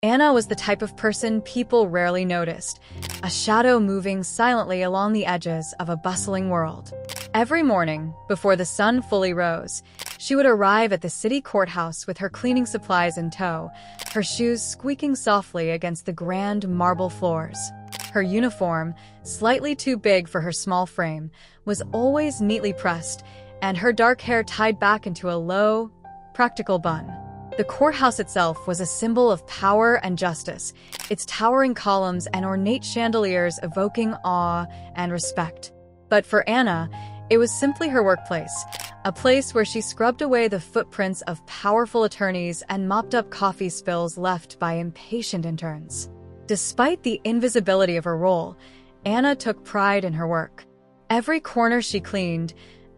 Anna was the type of person people rarely noticed, a shadow moving silently along the edges of a bustling world. Every morning, before the sun fully rose, she would arrive at the city courthouse with her cleaning supplies in tow, her shoes squeaking softly against the grand marble floors. Her uniform, slightly too big for her small frame, was always neatly pressed, and her dark hair tied back into a low, practical bun. The courthouse itself was a symbol of power and justice, its towering columns and ornate chandeliers evoking awe and respect. But for Anna, it was simply her workplace, a place where she scrubbed away the footprints of powerful attorneys and mopped up coffee spills left by impatient interns. Despite the invisibility of her role, Anna took pride in her work. Every corner she cleaned,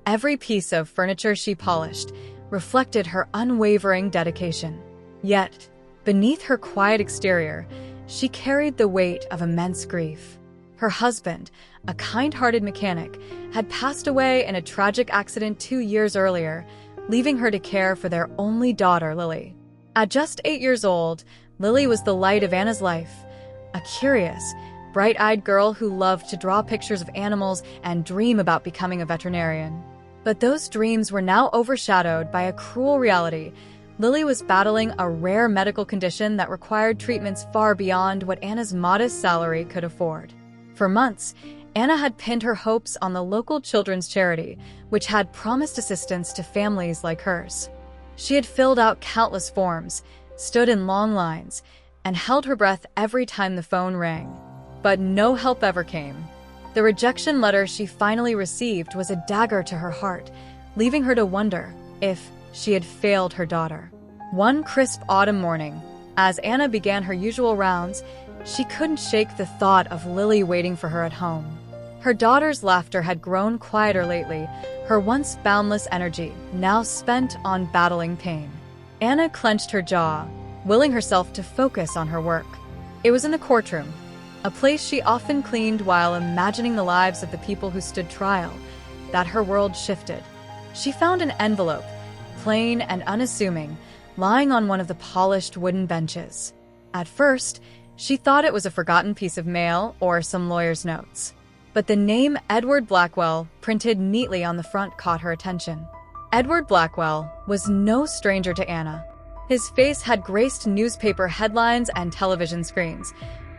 every piece of furniture she polished, reflected her unwavering dedication. Yet, beneath her quiet exterior, she carried the weight of immense grief. Her husband, a kind-hearted mechanic, had passed away in a tragic accident 2 years earlier, leaving her to care for their only daughter, Lily. At just 8 years old, Lily was the light of Anna's life, a curious, bright-eyed girl who loved to draw pictures of animals and dream about becoming a veterinarian. But those dreams were now overshadowed by a cruel reality. Lily was battling a rare medical condition that required treatments far beyond what Anna's modest salary could afford. For months, Anna had pinned her hopes on the local children's charity, which had promised assistance to families like hers. She had filled out countless forms, stood in long lines, and held her breath every time the phone rang. But no help ever came. The rejection letter she finally received was a dagger to her heart, leaving her to wonder if she had failed her daughter. One crisp autumn morning, as Anna began her usual rounds, she couldn't shake the thought of Lily waiting for her at home. Her daughter's laughter had grown quieter lately, her once boundless energy now spent on battling pain. Anna clenched her jaw, willing herself to focus on her work. It was in the courtroom, a place she often cleaned while imagining the lives of the people who stood trial, that her world shifted. She found an envelope, plain and unassuming, lying on one of the polished wooden benches. At first, she thought it was a forgotten piece of mail or some lawyer's notes. But the name Edward Blackwell, printed neatly on the front, caught her attention. Edward Blackwell was no stranger to Anna. His face had graced newspaper headlines and television screens,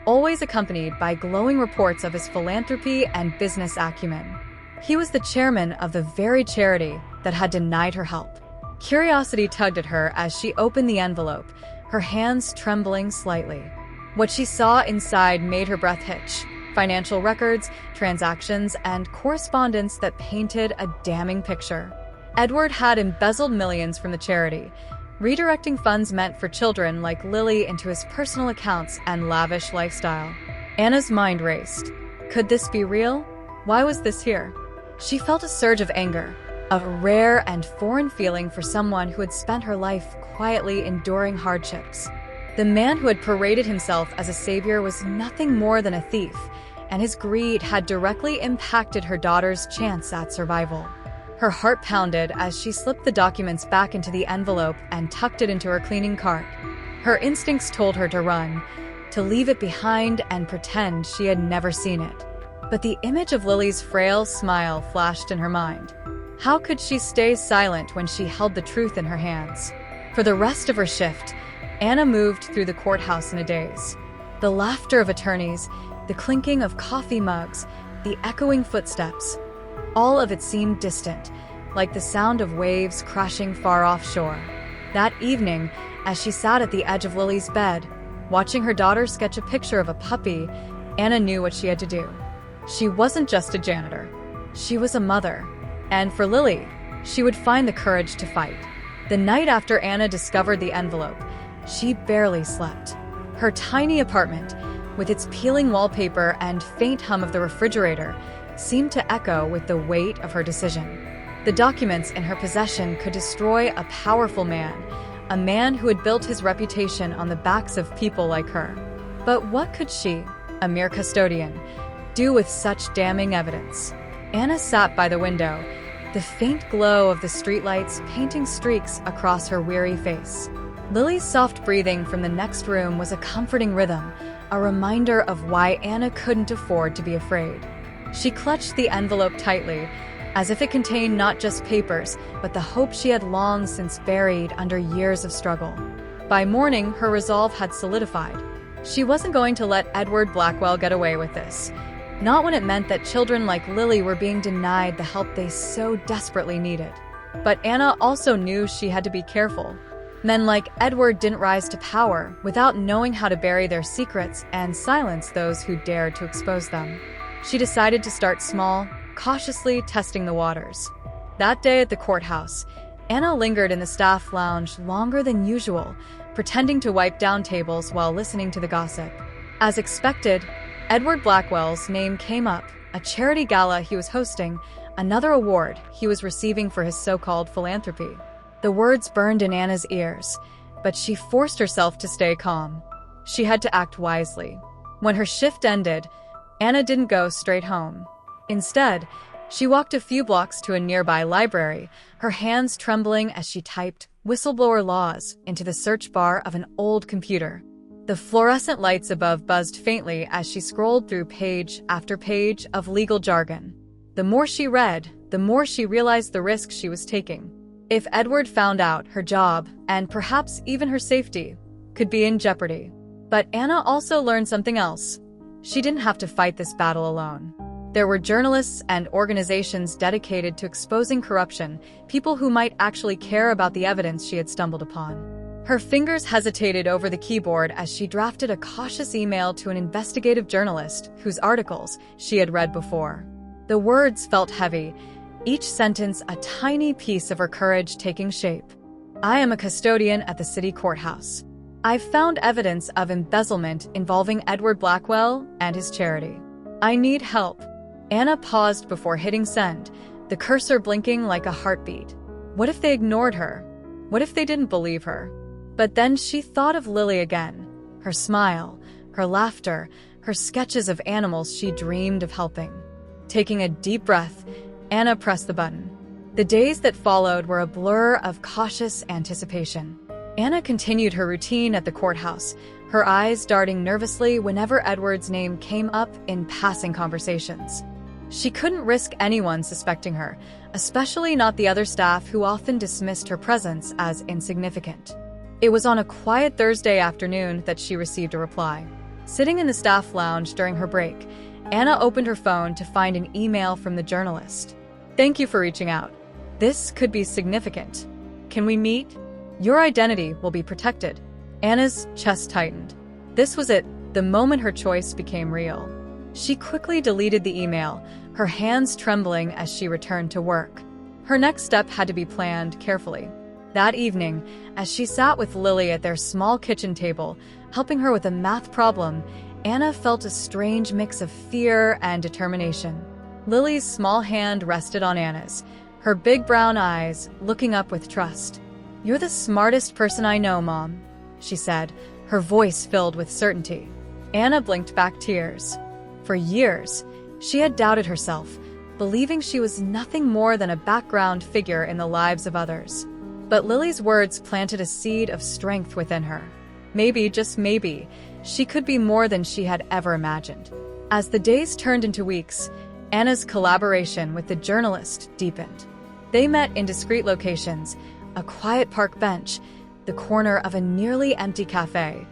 always accompanied by glowing reports of his philanthropy and business acumen. He was the chairman of the very charity that had denied her help. Curiosity tugged at her as she opened the envelope, her hands trembling slightly. What she saw inside made her breath hitch: financial records, transactions, and correspondence that painted a damning picture. Edward had embezzled millions from the charity, redirecting funds meant for children like Lily into his personal accounts and lavish lifestyle. Anna's mind raced. Could this be real? Why was this here? She felt a surge of anger, a rare and foreign feeling for someone who had spent her life quietly enduring hardships. The man who had paraded himself as a savior was nothing more than a thief, and his greed had directly impacted her daughter's chance at survival. Her heart pounded as she slipped the documents back into the envelope and tucked it into her cleaning cart. Her instincts told her to run, to leave it behind and pretend she had never seen it. But the image of Lily's frail smile flashed in her mind. How could she stay silent when she held the truth in her hands? For the rest of her shift, Anna moved through the courthouse in a daze. The laughter of attorneys, the clinking of coffee mugs, the echoing footsteps, all of it seemed distant, like the sound of waves crashing far offshore. That evening, as she sat at the edge of Lily's bed, watching her daughter sketch a picture of a puppy, Anna knew what she had to do. She wasn't just a janitor. She was a mother. And for Lily, she would find the courage to fight. The night after Anna discovered the envelope, she barely slept. Her tiny apartment, with its peeling wallpaper and faint hum of the refrigerator, seemed to echo with the weight of her decision. The documents in her possession could destroy a powerful man, a man who had built his reputation on the backs of people like her. But what could she, a mere custodian, do with such damning evidence? Anna sat by the window, the faint glow of the streetlights painting streaks across her weary face. Lily's soft breathing from the next room was a comforting rhythm, a reminder of why Anna couldn't afford to be afraid. She clutched the envelope tightly, as if it contained not just papers, but the hope she had long since buried under years of struggle. By morning, her resolve had solidified. She wasn't going to let Edward Blackwell get away with this. Not when it meant that children like Lily were being denied the help they so desperately needed. But Anna also knew she had to be careful. Men like Edward didn't rise to power without knowing how to bury their secrets and silence those who dared to expose them. She decided to start small, cautiously testing the waters. That day at the courthouse, Anna lingered in the staff lounge longer than usual, pretending to wipe down tables while listening to the gossip. As expected, Edward Blackwell's name came up, a charity gala he was hosting, another award he was receiving for his so-called philanthropy. The words burned in Anna's ears, but she forced herself to stay calm. She had to act wisely. When her shift ended, Anna didn't go straight home. Instead, she walked a few blocks to a nearby library, her hands trembling as she typed "whistleblower laws" into the search bar of an old computer. The fluorescent lights above buzzed faintly as she scrolled through page after page of legal jargon. The more she read, the more she realized the risk she was taking. If Edward found out, her job, and perhaps even her safety, could be in jeopardy. But Anna also learned something else. She didn't have to fight this battle alone. There were journalists and organizations dedicated to exposing corruption, people who might actually care about the evidence she had stumbled upon. Her fingers hesitated over the keyboard as she drafted a cautious email to an investigative journalist whose articles she had read before. The words felt heavy, each sentence a tiny piece of her courage taking shape. I am a custodian at the city courthouse. I've found evidence of embezzlement involving Edward Blackwell and his charity. I need help. Anna paused before hitting send, the cursor blinking like a heartbeat. What if they ignored her? What if they didn't believe her? But then she thought of Lily again. Her smile, her laughter, her sketches of animals she dreamed of helping. Taking a deep breath, Anna pressed the button. The days that followed were a blur of cautious anticipation. Anna continued her routine at the courthouse, her eyes darting nervously whenever Edward's name came up in passing conversations. She couldn't risk anyone suspecting her, especially not the other staff who often dismissed her presence as insignificant. It was on a quiet Thursday afternoon that she received a reply. Sitting in the staff lounge during her break, Anna opened her phone to find an email from the journalist. Thank you for reaching out. This could be significant. Can we meet? Your identity will be protected. Anna's chest tightened. This was it, the moment her choice became real. She quickly deleted the email, her hands trembling as she returned to work. Her next step had to be planned carefully. That evening, as she sat with Lily at their small kitchen table, helping her with a math problem, Anna felt a strange mix of fear and determination. Lily's small hand rested on Anna's, her big brown eyes looking up with trust. You're the smartest person I know, Mom, she said, her voice filled with certainty. Anna blinked back tears. For years, she had doubted herself, believing she was nothing more than a background figure in the lives of others. But Lily's words planted a seed of strength within her. Maybe, just maybe, she could be more than she had ever imagined. As the days turned into weeks, Anna's collaboration with the journalist deepened. They met in discreet locations, a quiet park bench, the corner of a nearly empty cafe,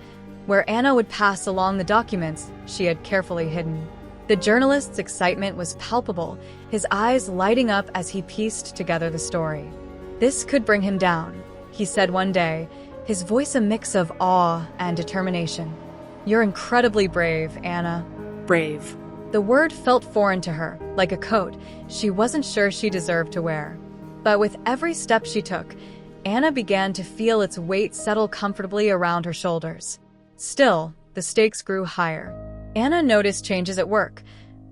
where Anna would pass along the documents she had carefully hidden. The journalist's excitement was palpable, his eyes lighting up as he pieced together the story. This could bring him down, he said one day, his voice a mix of awe and determination. You're incredibly brave, Anna. Brave. The word felt foreign to her, like a coat she wasn't sure she deserved to wear. But with every step she took, Anna began to feel its weight settle comfortably around her shoulders. Still, the stakes grew higher. Anna noticed changes at work.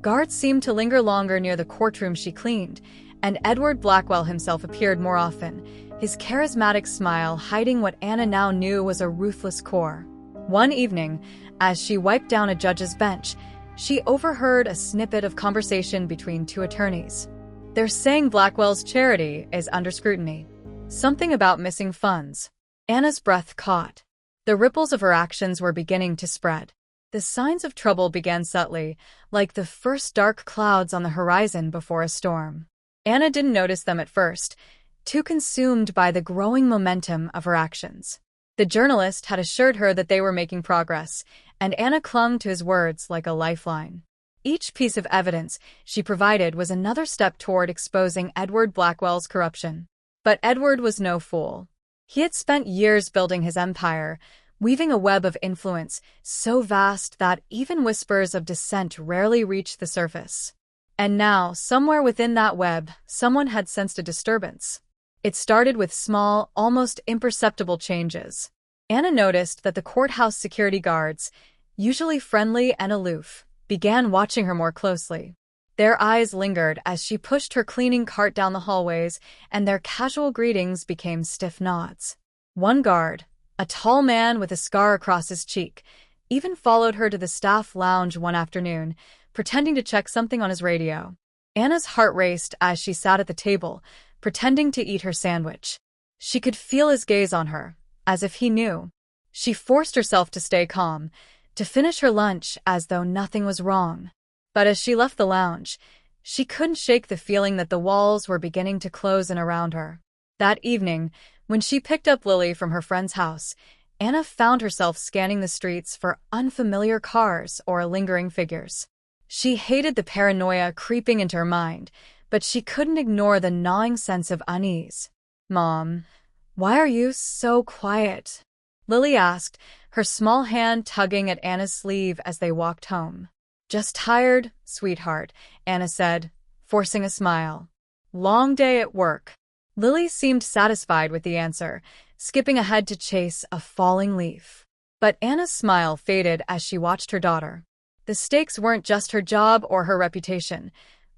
Guards seemed to linger longer near the courtroom she cleaned, and Edward Blackwell himself appeared more often, his charismatic smile hiding what Anna now knew was a ruthless core. One evening, as she wiped down a judge's bench, she overheard a snippet of conversation between two attorneys. They're saying Blackwell's charity is under scrutiny. Something about missing funds. Anna's breath caught. The ripples of her actions were beginning to spread. The signs of trouble began subtly, like the first dark clouds on the horizon before a storm. Anna didn't notice them at first, too consumed by the growing momentum of her actions. The journalist had assured her that they were making progress, and Anna clung to his words like a lifeline. Each piece of evidence she provided was another step toward exposing Edward Blackwell's corruption. But Edward was no fool. He had spent years building his empire, weaving a web of influence so vast that even whispers of dissent rarely reached the surface. And now, somewhere within that web, someone had sensed a disturbance. It started with small, almost imperceptible changes. Anna noticed that the courthouse security guards, usually friendly and aloof, began watching her more closely. Their eyes lingered as she pushed her cleaning cart down the hallways, and their casual greetings became stiff nods. One guard, a tall man with a scar across his cheek, even followed her to the staff lounge one afternoon, pretending to check something on his radio. Anna's heart raced as she sat at the table, pretending to eat her sandwich. She could feel his gaze on her, as if he knew. She forced herself to stay calm, to finish her lunch as though nothing was wrong. But as she left the lounge, she couldn't shake the feeling that the walls were beginning to close in around her. That evening, when she picked up Lily from her friend's house, Anna found herself scanning the streets for unfamiliar cars or lingering figures. She hated the paranoia creeping into her mind, but she couldn't ignore the gnawing sense of unease. "Mom, why are you so quiet?" Lily asked, her small hand tugging at Anna's sleeve as they walked home. "Just tired, sweetheart," Anna said, forcing a smile. "Long day at work." Lily seemed satisfied with the answer, skipping ahead to chase a falling leaf. But Anna's smile faded as she watched her daughter. The stakes weren't just her job or her reputation.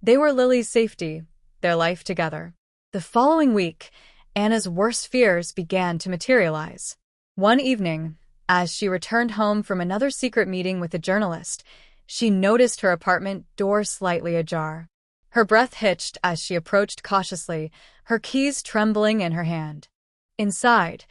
They were Lily's safety, their life together. The following week, Anna's worst fears began to materialize. One evening, as she returned home from another secret meeting with a journalist, she noticed her apartment door slightly ajar. Her breath hitched as she approached cautiously, her keys trembling in her hand. Inside,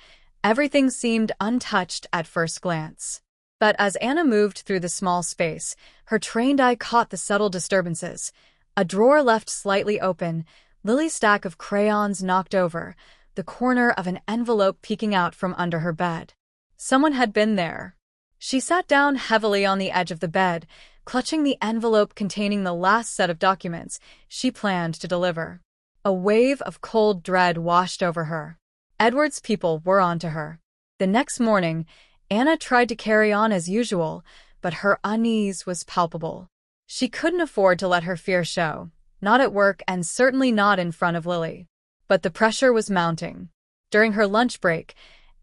everything seemed untouched at first glance. But as Anna moved through the small space, her trained eye caught the subtle disturbances. A drawer left slightly open, Lily's stack of crayons knocked over, the corner of an envelope peeking out from under her bed. Someone had been there. She sat down heavily on the edge of the bed, clutching the envelope containing the last set of documents she planned to deliver. A wave of cold dread washed over her. Edward's people were onto her. The next morning, Anna tried to carry on as usual, but her unease was palpable. She couldn't afford to let her fear show, not at work and certainly not in front of Lily. But the pressure was mounting. During her lunch break,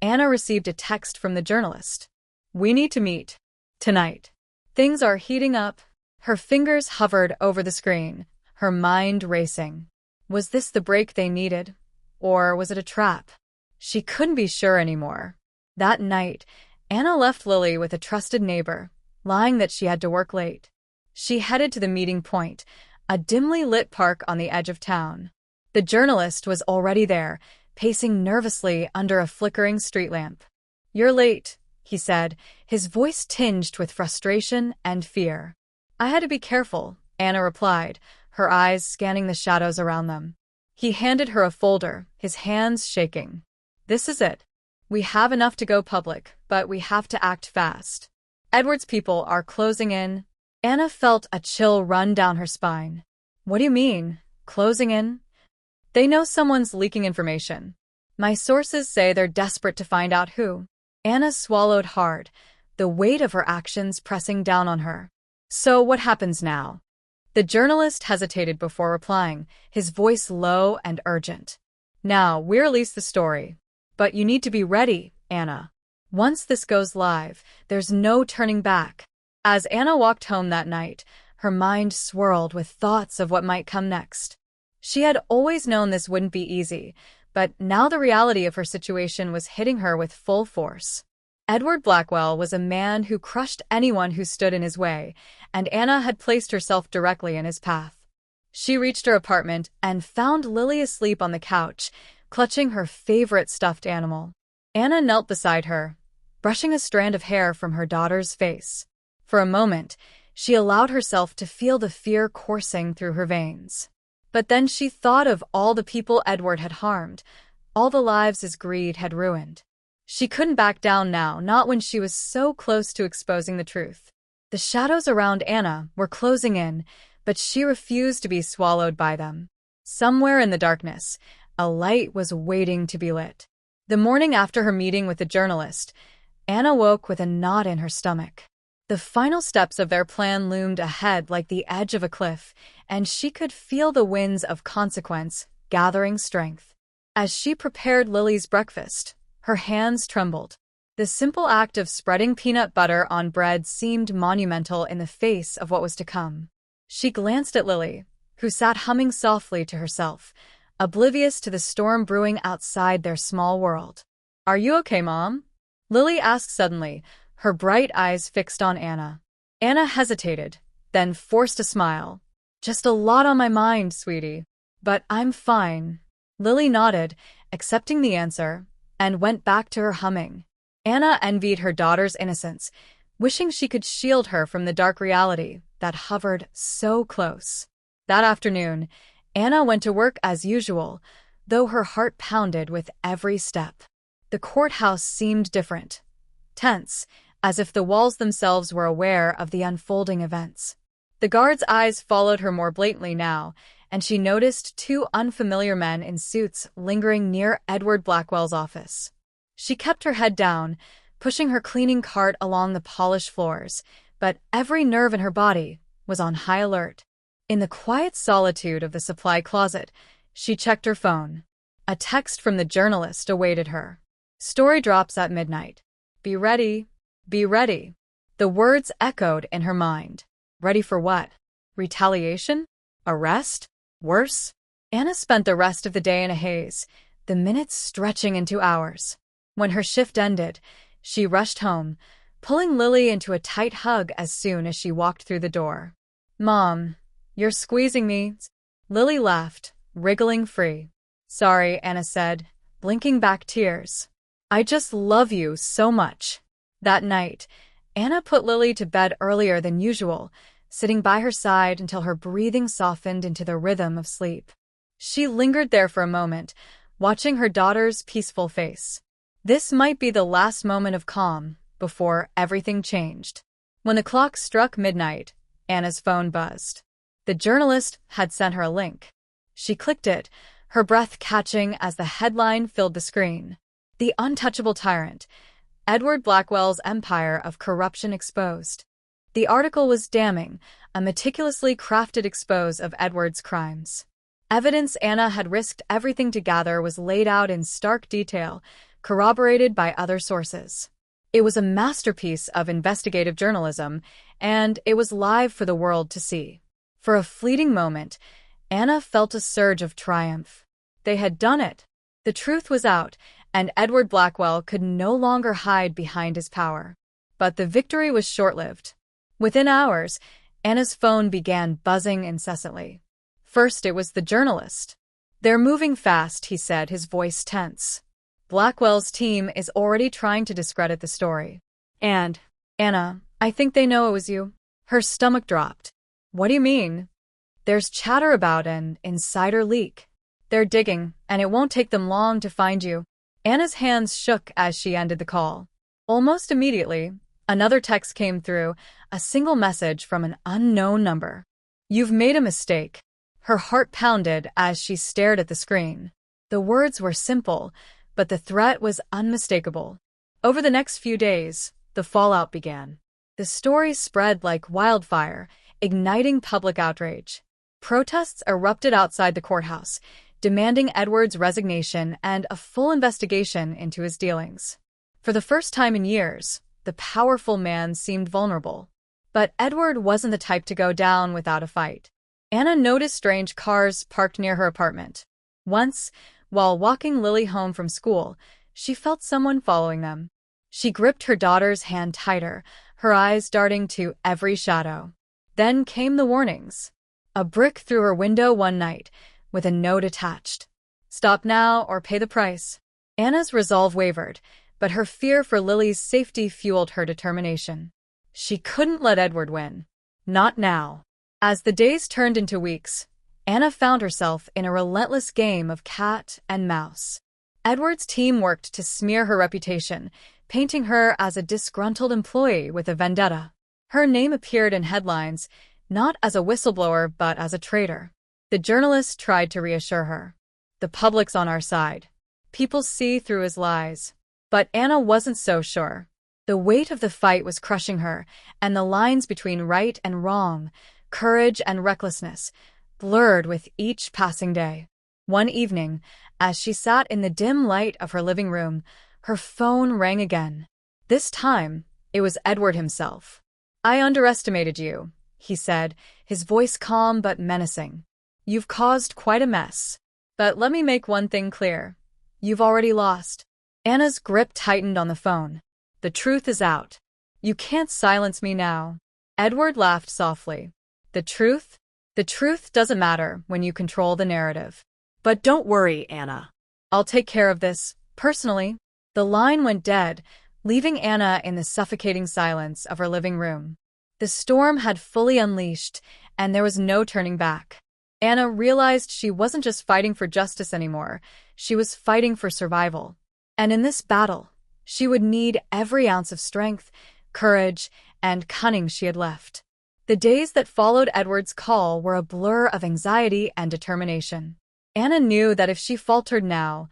Anna received a text from the journalist. "We need to meet. Tonight." Things are heating up. Her fingers hovered over the screen, her mind racing. Was this the break they needed? Or was it a trap? She couldn't be sure anymore. That night, Anna left Lily with a trusted neighbor, lying that she had to work late. She headed to the meeting point, a dimly lit park on the edge of town. The journalist was already there, pacing nervously under a flickering street lamp. "You're late," he said, his voice tinged with frustration and fear. "I had to be careful," Anna replied, her eyes scanning the shadows around them. He handed her a folder, his hands shaking. "This is it. We have enough to go public, but we have to act fast. Edward's people are closing in." Anna felt a chill run down her spine. "What do you mean, closing in?" "They know someone's leaking information. My sources say they're desperate to find out who." Anna swallowed hard, the weight of her actions pressing down on her. "So what happens now?" The journalist hesitated before replying, his voice low and urgent. "Now, we release the story. But you need to be ready, Anna. Once this goes live, there's no turning back." As Anna walked home that night, her mind swirled with thoughts of what might come next. She had always known this wouldn't be easy, but now the reality of her situation was hitting her with full force. Edward Blackwell was a man who crushed anyone who stood in his way, and Anna had placed herself directly in his path. She reached her apartment and found Lily asleep on the couch, clutching her favorite stuffed animal. Anna knelt beside her, brushing a strand of hair from her daughter's face. For a moment, she allowed herself to feel the fear coursing through her veins. But then she thought of all the people Edward had harmed, all the lives his greed had ruined. She couldn't back down now, not when she was so close to exposing the truth. The shadows around Anna were closing in, but she refused to be swallowed by them. Somewhere in the darkness, a light was waiting to be lit. The morning after her meeting with the journalist, Anna woke with a knot in her stomach. The final steps of their plan loomed ahead like the edge of a cliff, and she could feel the winds of consequence gathering strength. As she prepared Lily's breakfast, her hands trembled. The simple act of spreading peanut butter on bread seemed monumental in the face of what was to come. She glanced at Lily, who sat humming softly to herself, oblivious to the storm brewing outside their small world. "Are you okay, Mom?" Lily asked suddenly, her bright eyes fixed on Anna. Anna hesitated, then forced a smile. "Just a lot on my mind, sweetie. But I'm fine." Lily nodded, accepting the answer, and went back to her humming. Anna envied her daughter's innocence, wishing she could shield her from the dark reality that hovered so close. That afternoon, Anna went to work as usual, though her heart pounded with every step. The courthouse seemed different, tense, as if the walls themselves were aware of the unfolding events. The guard's eyes followed her more blatantly now, and she noticed two unfamiliar men in suits lingering near Edward Blackwell's office. She kept her head down, pushing her cleaning cart along the polished floors, but every nerve in her body was on high alert. In the quiet solitude of the supply closet, she checked her phone. A text from the journalist awaited her. "Story drops at midnight. Be ready. Be ready." The words echoed in her mind. Ready for what? Retaliation? Arrest? Worse? Anna spent the rest of the day in a haze, the minutes stretching into hours. When her shift ended, she rushed home, pulling Lily into a tight hug as soon as she walked through the door. "Mom, you're squeezing me." Lily laughed, wriggling free. "Sorry," Anna said, blinking back tears. "I just love you so much." That night, Anna put Lily to bed earlier than usual, sitting by her side until her breathing softened into the rhythm of sleep. She lingered there for a moment, watching her daughter's peaceful face. This might be the last moment of calm before everything changed. When the clock struck midnight, Anna's phone buzzed. The journalist had sent her a link. She clicked it, her breath catching as the headline filled the screen. "The Untouchable Tyrant, Edward Blackwell's Empire of Corruption Exposed." The article was damning, a meticulously crafted expose of Edward's crimes. Evidence Anna had risked everything to gather was laid out in stark detail, corroborated by other sources. It was a masterpiece of investigative journalism, and it was live for the world to see. For a fleeting moment, Anna felt a surge of triumph. They had done it. The truth was out, and Edward Blackwell could no longer hide behind his power. But the victory was short-lived. Within hours, Anna's phone began buzzing incessantly. First, it was the journalist. "They're moving fast," he said, his voice tense. "Blackwell's team is already trying to discredit the story. And, Anna, I think they know it was you." Her stomach dropped. "What do you mean?" "There's chatter about an insider leak. They're digging, and it won't take them long to find you." Anna's hands shook as she ended the call. Almost immediately, another text came through, a single message from an unknown number. "You've made a mistake." Her heart pounded as she stared at the screen. The words were simple, but the threat was unmistakable. Over the next few days, the fallout began. The story spread like wildfire, igniting public outrage. Protests erupted outside the courthouse, demanding Edward's resignation and a full investigation into his dealings. For the first time in years, the powerful man seemed vulnerable. But Edward wasn't the type to go down without a fight. Anna noticed strange cars parked near her apartment. Once, while walking Lily home from school, she felt someone following them. She gripped her daughter's hand tighter, her eyes darting to every shadow. Then came the warnings. A brick through her window one night, with a note attached. "Stop now or pay the price." Anna's resolve wavered, but her fear for Lily's safety fueled her determination. She couldn't let Edward win. Not now. As the days turned into weeks, Anna found herself in a relentless game of cat and mouse. Edward's team worked to smear her reputation, painting her as a disgruntled employee with a vendetta. Her name appeared in headlines, not as a whistleblower but as a traitor. The journalist tried to reassure her. The public's on our side. People see through his lies. But Anna wasn't so sure. The weight of the fight was crushing her, and the lines between right and wrong, courage and recklessness, blurred with each passing day. One evening, as she sat in the dim light of her living room, her phone rang again. This time, it was Edward himself. "I underestimated you," he said, his voice calm but menacing. "You've caused quite a mess. But let me make one thing clear. You've already lost." Anna's grip tightened on the phone. "The truth is out. You can't silence me now." Edward laughed softly. "The truth? The truth doesn't matter when you control the narrative. But don't worry, Anna. I'll take care of this, personally." The line went dead, leaving Anna in the suffocating silence of her living room. The storm had fully unleashed, and there was no turning back. Anna realized she wasn't just fighting for justice anymore, she was fighting for survival. And in this battle, she would need every ounce of strength, courage, and cunning she had left. The days that followed Edward's call were a blur of anxiety and determination. Anna knew that if she faltered now,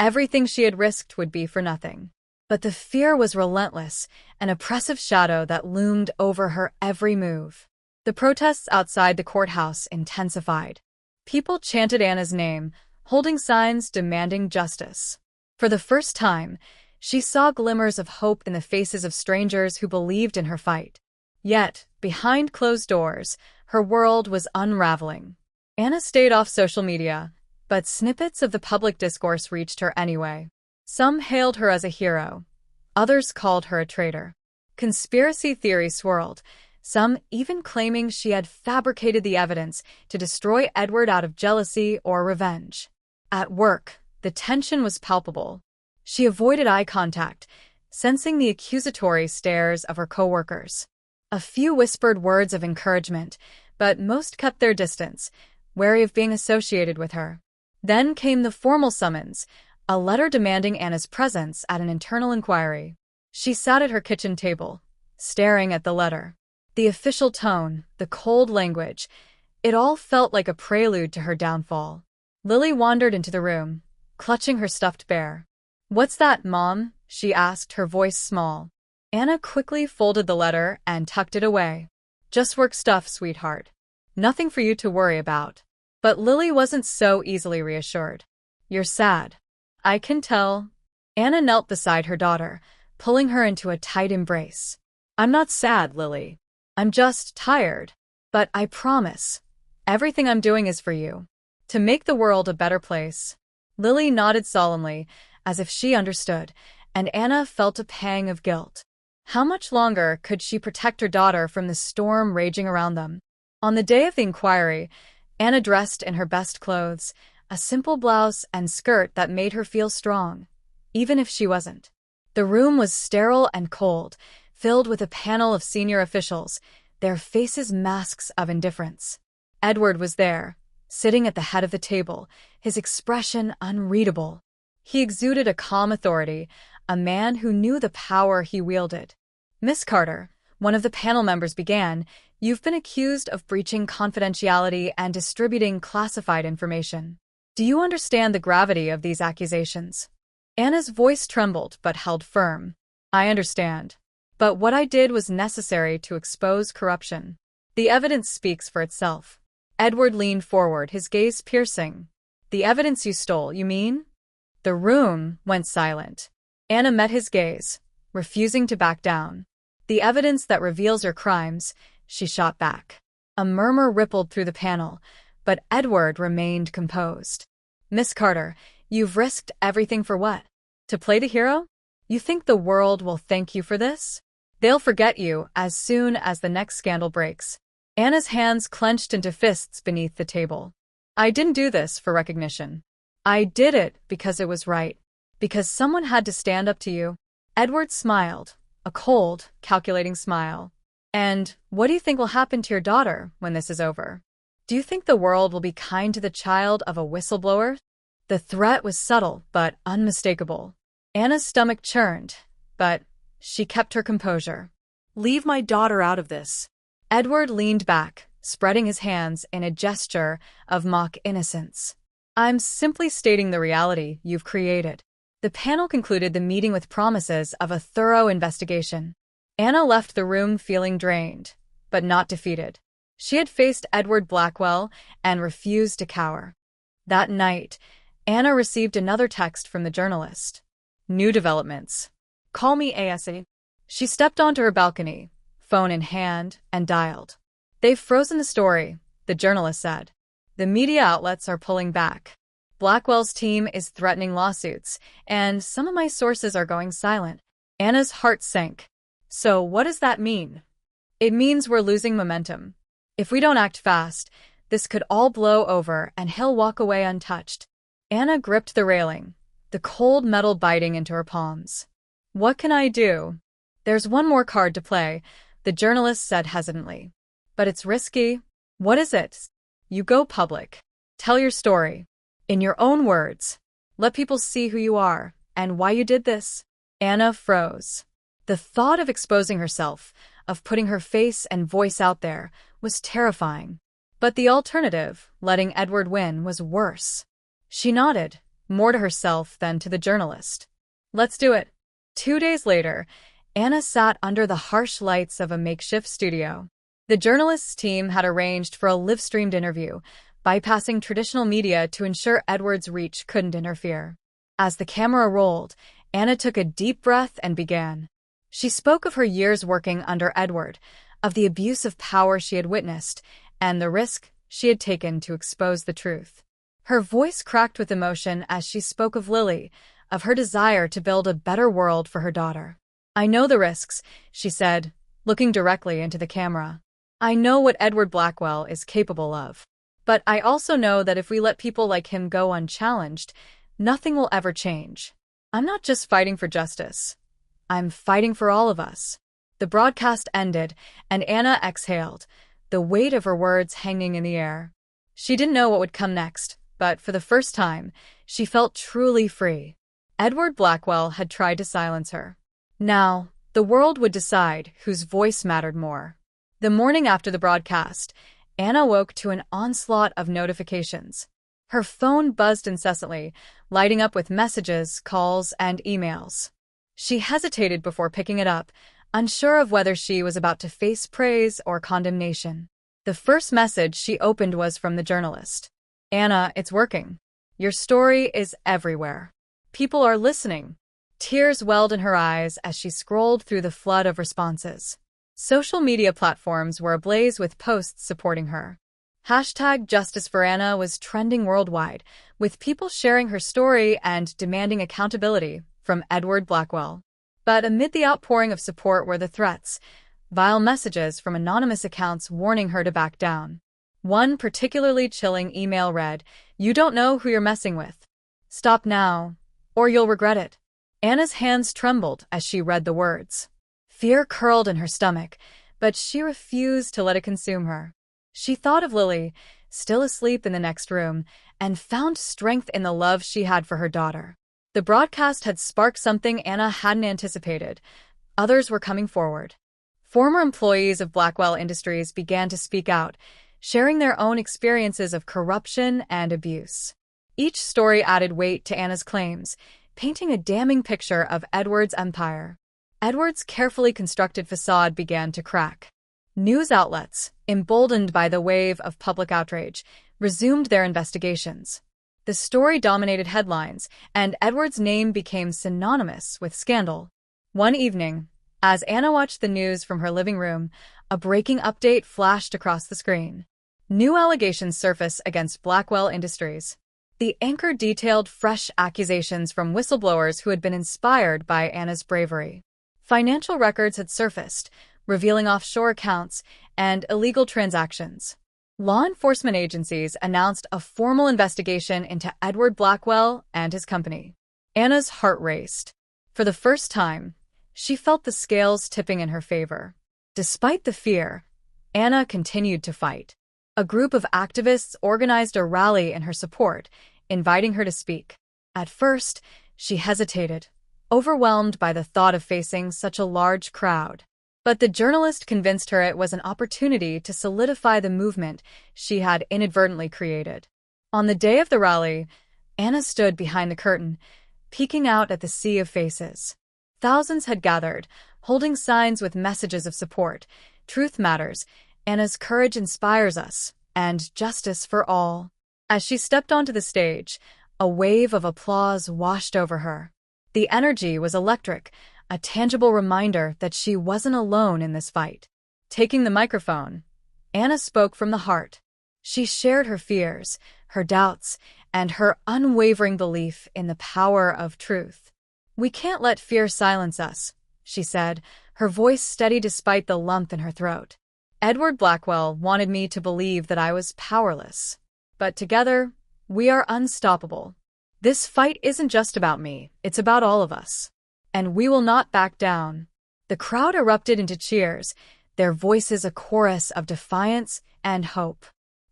everything she had risked would be for nothing. But the fear was relentless, an oppressive shadow that loomed over her every move. The protests outside the courthouse intensified. People chanted Anna's name, holding signs demanding justice. For the first time, she saw glimmers of hope in the faces of strangers who believed in her fight. Yet, behind closed doors, her world was unraveling. Anna stayed off social media, but snippets of the public discourse reached her anyway. Some hailed her as a hero. Others called her a traitor. Conspiracy theories swirled, some even claiming she had fabricated the evidence to destroy Edward out of jealousy or revenge. At work, the tension was palpable. She avoided eye contact, sensing the accusatory stares of her coworkers. A few whispered words of encouragement, but most kept their distance, wary of being associated with her. Then came the formal summons, a letter demanding Anna's presence at an internal inquiry. She sat at her kitchen table, staring at the letter. The official tone, the cold language, it all felt like a prelude to her downfall. Lily wandered into the room, clutching her stuffed bear. "What's that, Mom?" she asked, her voice small. Anna quickly folded the letter and tucked it away. "Just work stuff, sweetheart. Nothing for you to worry about." But Lily wasn't so easily reassured. "You're sad. I can tell." Anna knelt beside her daughter, pulling her into a tight embrace. "I'm not sad, Lily. I'm just tired. But I promise, everything I'm doing is for you. To make the world a better place." Lily nodded solemnly, as if she understood, and Anna felt a pang of guilt. How much longer could she protect her daughter from the storm raging around them? On the day of the inquiry, Anna dressed in her best clothes, a simple blouse and skirt that made her feel strong, even if she wasn't. The room was sterile and cold, filled with a panel of senior officials, their faces masks of indifference. Edward was there, sitting at the head of the table, his expression unreadable. He exuded a calm authority, a man who knew the power he wielded. "Miss Carter," one of the panel members began, "you've been accused of breaching confidentiality and distributing classified information. Do you understand the gravity of these accusations?" Anna's voice trembled but held firm. "I understand. But what I did was necessary to expose corruption. The evidence speaks for itself." Edward leaned forward, his gaze piercing. "The evidence you stole, you mean?" The room went silent. Anna met his gaze, refusing to back down. "The evidence that reveals your crimes," she shot back. A murmur rippled through the panel, but Edward remained composed. "Miss Carter, you've risked everything for what? To play the hero? You think the world will thank you for this? They'll forget you as soon as the next scandal breaks." Anna's hands clenched into fists beneath the table. "I didn't do this for recognition. I did it because it was right. Because someone had to stand up to you." Edward smiled, a cold, calculating smile. And what do you think will happen to your daughter when this is over? Do you think the world will be kind to the child of a whistleblower? The threat was subtle but unmistakable. Anna's stomach churned, but she kept her composure. Leave my daughter out of this. Edward leaned back, spreading his hands in a gesture of mock innocence. I'm simply stating the reality you've created. The panel concluded the meeting with promises of a thorough investigation. Anna left the room feeling drained, but not defeated. She had faced Edward Blackwell and refused to cower. That night, Anna received another text from the journalist. New developments. Call me ASAP. She stepped onto her balcony, phone in hand, and dialed. They've frozen the story, the journalist said. The media outlets are pulling back. Blackwell's team is threatening lawsuits, and some of my sources are going silent. Anna's heart sank. So what does that mean? It means we're losing momentum. If we don't act fast, this could all blow over and he'll walk away untouched. Anna gripped the railing, the cold metal biting into her palms. What can I do? There's one more card to play, the journalist said hesitantly. But it's risky. What is it? You go public. Tell your story. In your own words. Let people see who you are and why you did this. Anna froze. The thought of exposing herself, of putting her face and voice out there, was terrifying. But the alternative, letting Edward win, was worse. She nodded, more to herself than to the journalist. Let's do it. 2 days later, Anna sat under the harsh lights of a makeshift studio. The journalist's team had arranged for a live-streamed interview, bypassing traditional media to ensure Edward's reach couldn't interfere. As the camera rolled, Anna took a deep breath and began. She spoke of her years working under Edward, of the abuse of power she had witnessed, and the risk she had taken to expose the truth. Her voice cracked with emotion as she spoke of Lily, of her desire to build a better world for her daughter. I know the risks, she said, looking directly into the camera. I know what Edward Blackwell is capable of. But I also know that if we let people like him go unchallenged, nothing will ever change. I'm not just fighting for justice. I'm fighting for all of us. The broadcast ended, and Anna exhaled, the weight of her words hanging in the air. She didn't know what would come next, but for the first time, she felt truly free. Edward Blackwell had tried to silence her. Now, the world would decide whose voice mattered more. The morning after the broadcast, Anna woke to an onslaught of notifications. Her phone buzzed incessantly, lighting up with messages, calls, and emails. She hesitated before picking it up, unsure of whether she was about to face praise or condemnation. The first message she opened was from the journalist. Anna, it's working. Your story is everywhere. People are listening. Tears welled in her eyes as she scrolled through the flood of responses. Social media platforms were ablaze with posts supporting her. Hashtag Justice for Anna was trending worldwide, with people sharing her story and demanding accountability from Edward Blackwell. But amid the outpouring of support were the threats, vile messages from anonymous accounts warning her to back down. One particularly chilling email read, "You don't know who you're messing with. Stop now, or you'll regret it." Anna's hands trembled as she read the words. Fear curled in her stomach, but she refused to let it consume her. She thought of Lily, still asleep in the next room, and found strength in the love she had for her daughter. The broadcast had sparked something Anna hadn't anticipated. Others were coming forward. Former employees of Blackwell Industries began to speak out, sharing their own experiences of corruption and abuse. Each story added weight to Anna's claims, painting a damning picture of Edward's empire. Edward's carefully constructed facade began to crack. News outlets, emboldened by the wave of public outrage, resumed their investigations. The story dominated headlines, and Edward's name became synonymous with scandal. One evening, as Anna watched the news from her living room, a breaking update flashed across the screen. New allegations surfaced against Blackwell Industries. The anchor detailed fresh accusations from whistleblowers who had been inspired by Anna's bravery. Financial records had surfaced, revealing offshore accounts and illegal transactions. Law enforcement agencies announced a formal investigation into Edward Blackwell and his company. Anna's heart raced. For the first time, She felt the scales tipping in her favor. Despite the fear, Anna continued to fight. A group of activists organized a rally in her support, inviting her to speak. At first, she hesitated, overwhelmed by the thought of facing such a large crowd. But the journalist convinced her it was an opportunity to solidify the movement she had inadvertently created. On the day of the rally, Anna stood behind the curtain, peeking out at the sea of faces. Thousands had gathered, holding signs with messages of support. Truth matters, Anna's courage inspires us, and justice for all. As she stepped onto the stage, a wave of applause washed over her. The energy was electric, a tangible reminder that she wasn't alone in this fight. Taking the microphone, Anna spoke from the heart. She shared her fears, her doubts, and her unwavering belief in the power of truth. "We can't let fear silence us," she said, her voice steady despite the lump in her throat. "Edward Blackwell wanted me to believe that I was powerless. But together, we are unstoppable. This fight isn't just about me, it's about all of us. And we will not back down." The crowd erupted into cheers, their voices a chorus of defiance and hope.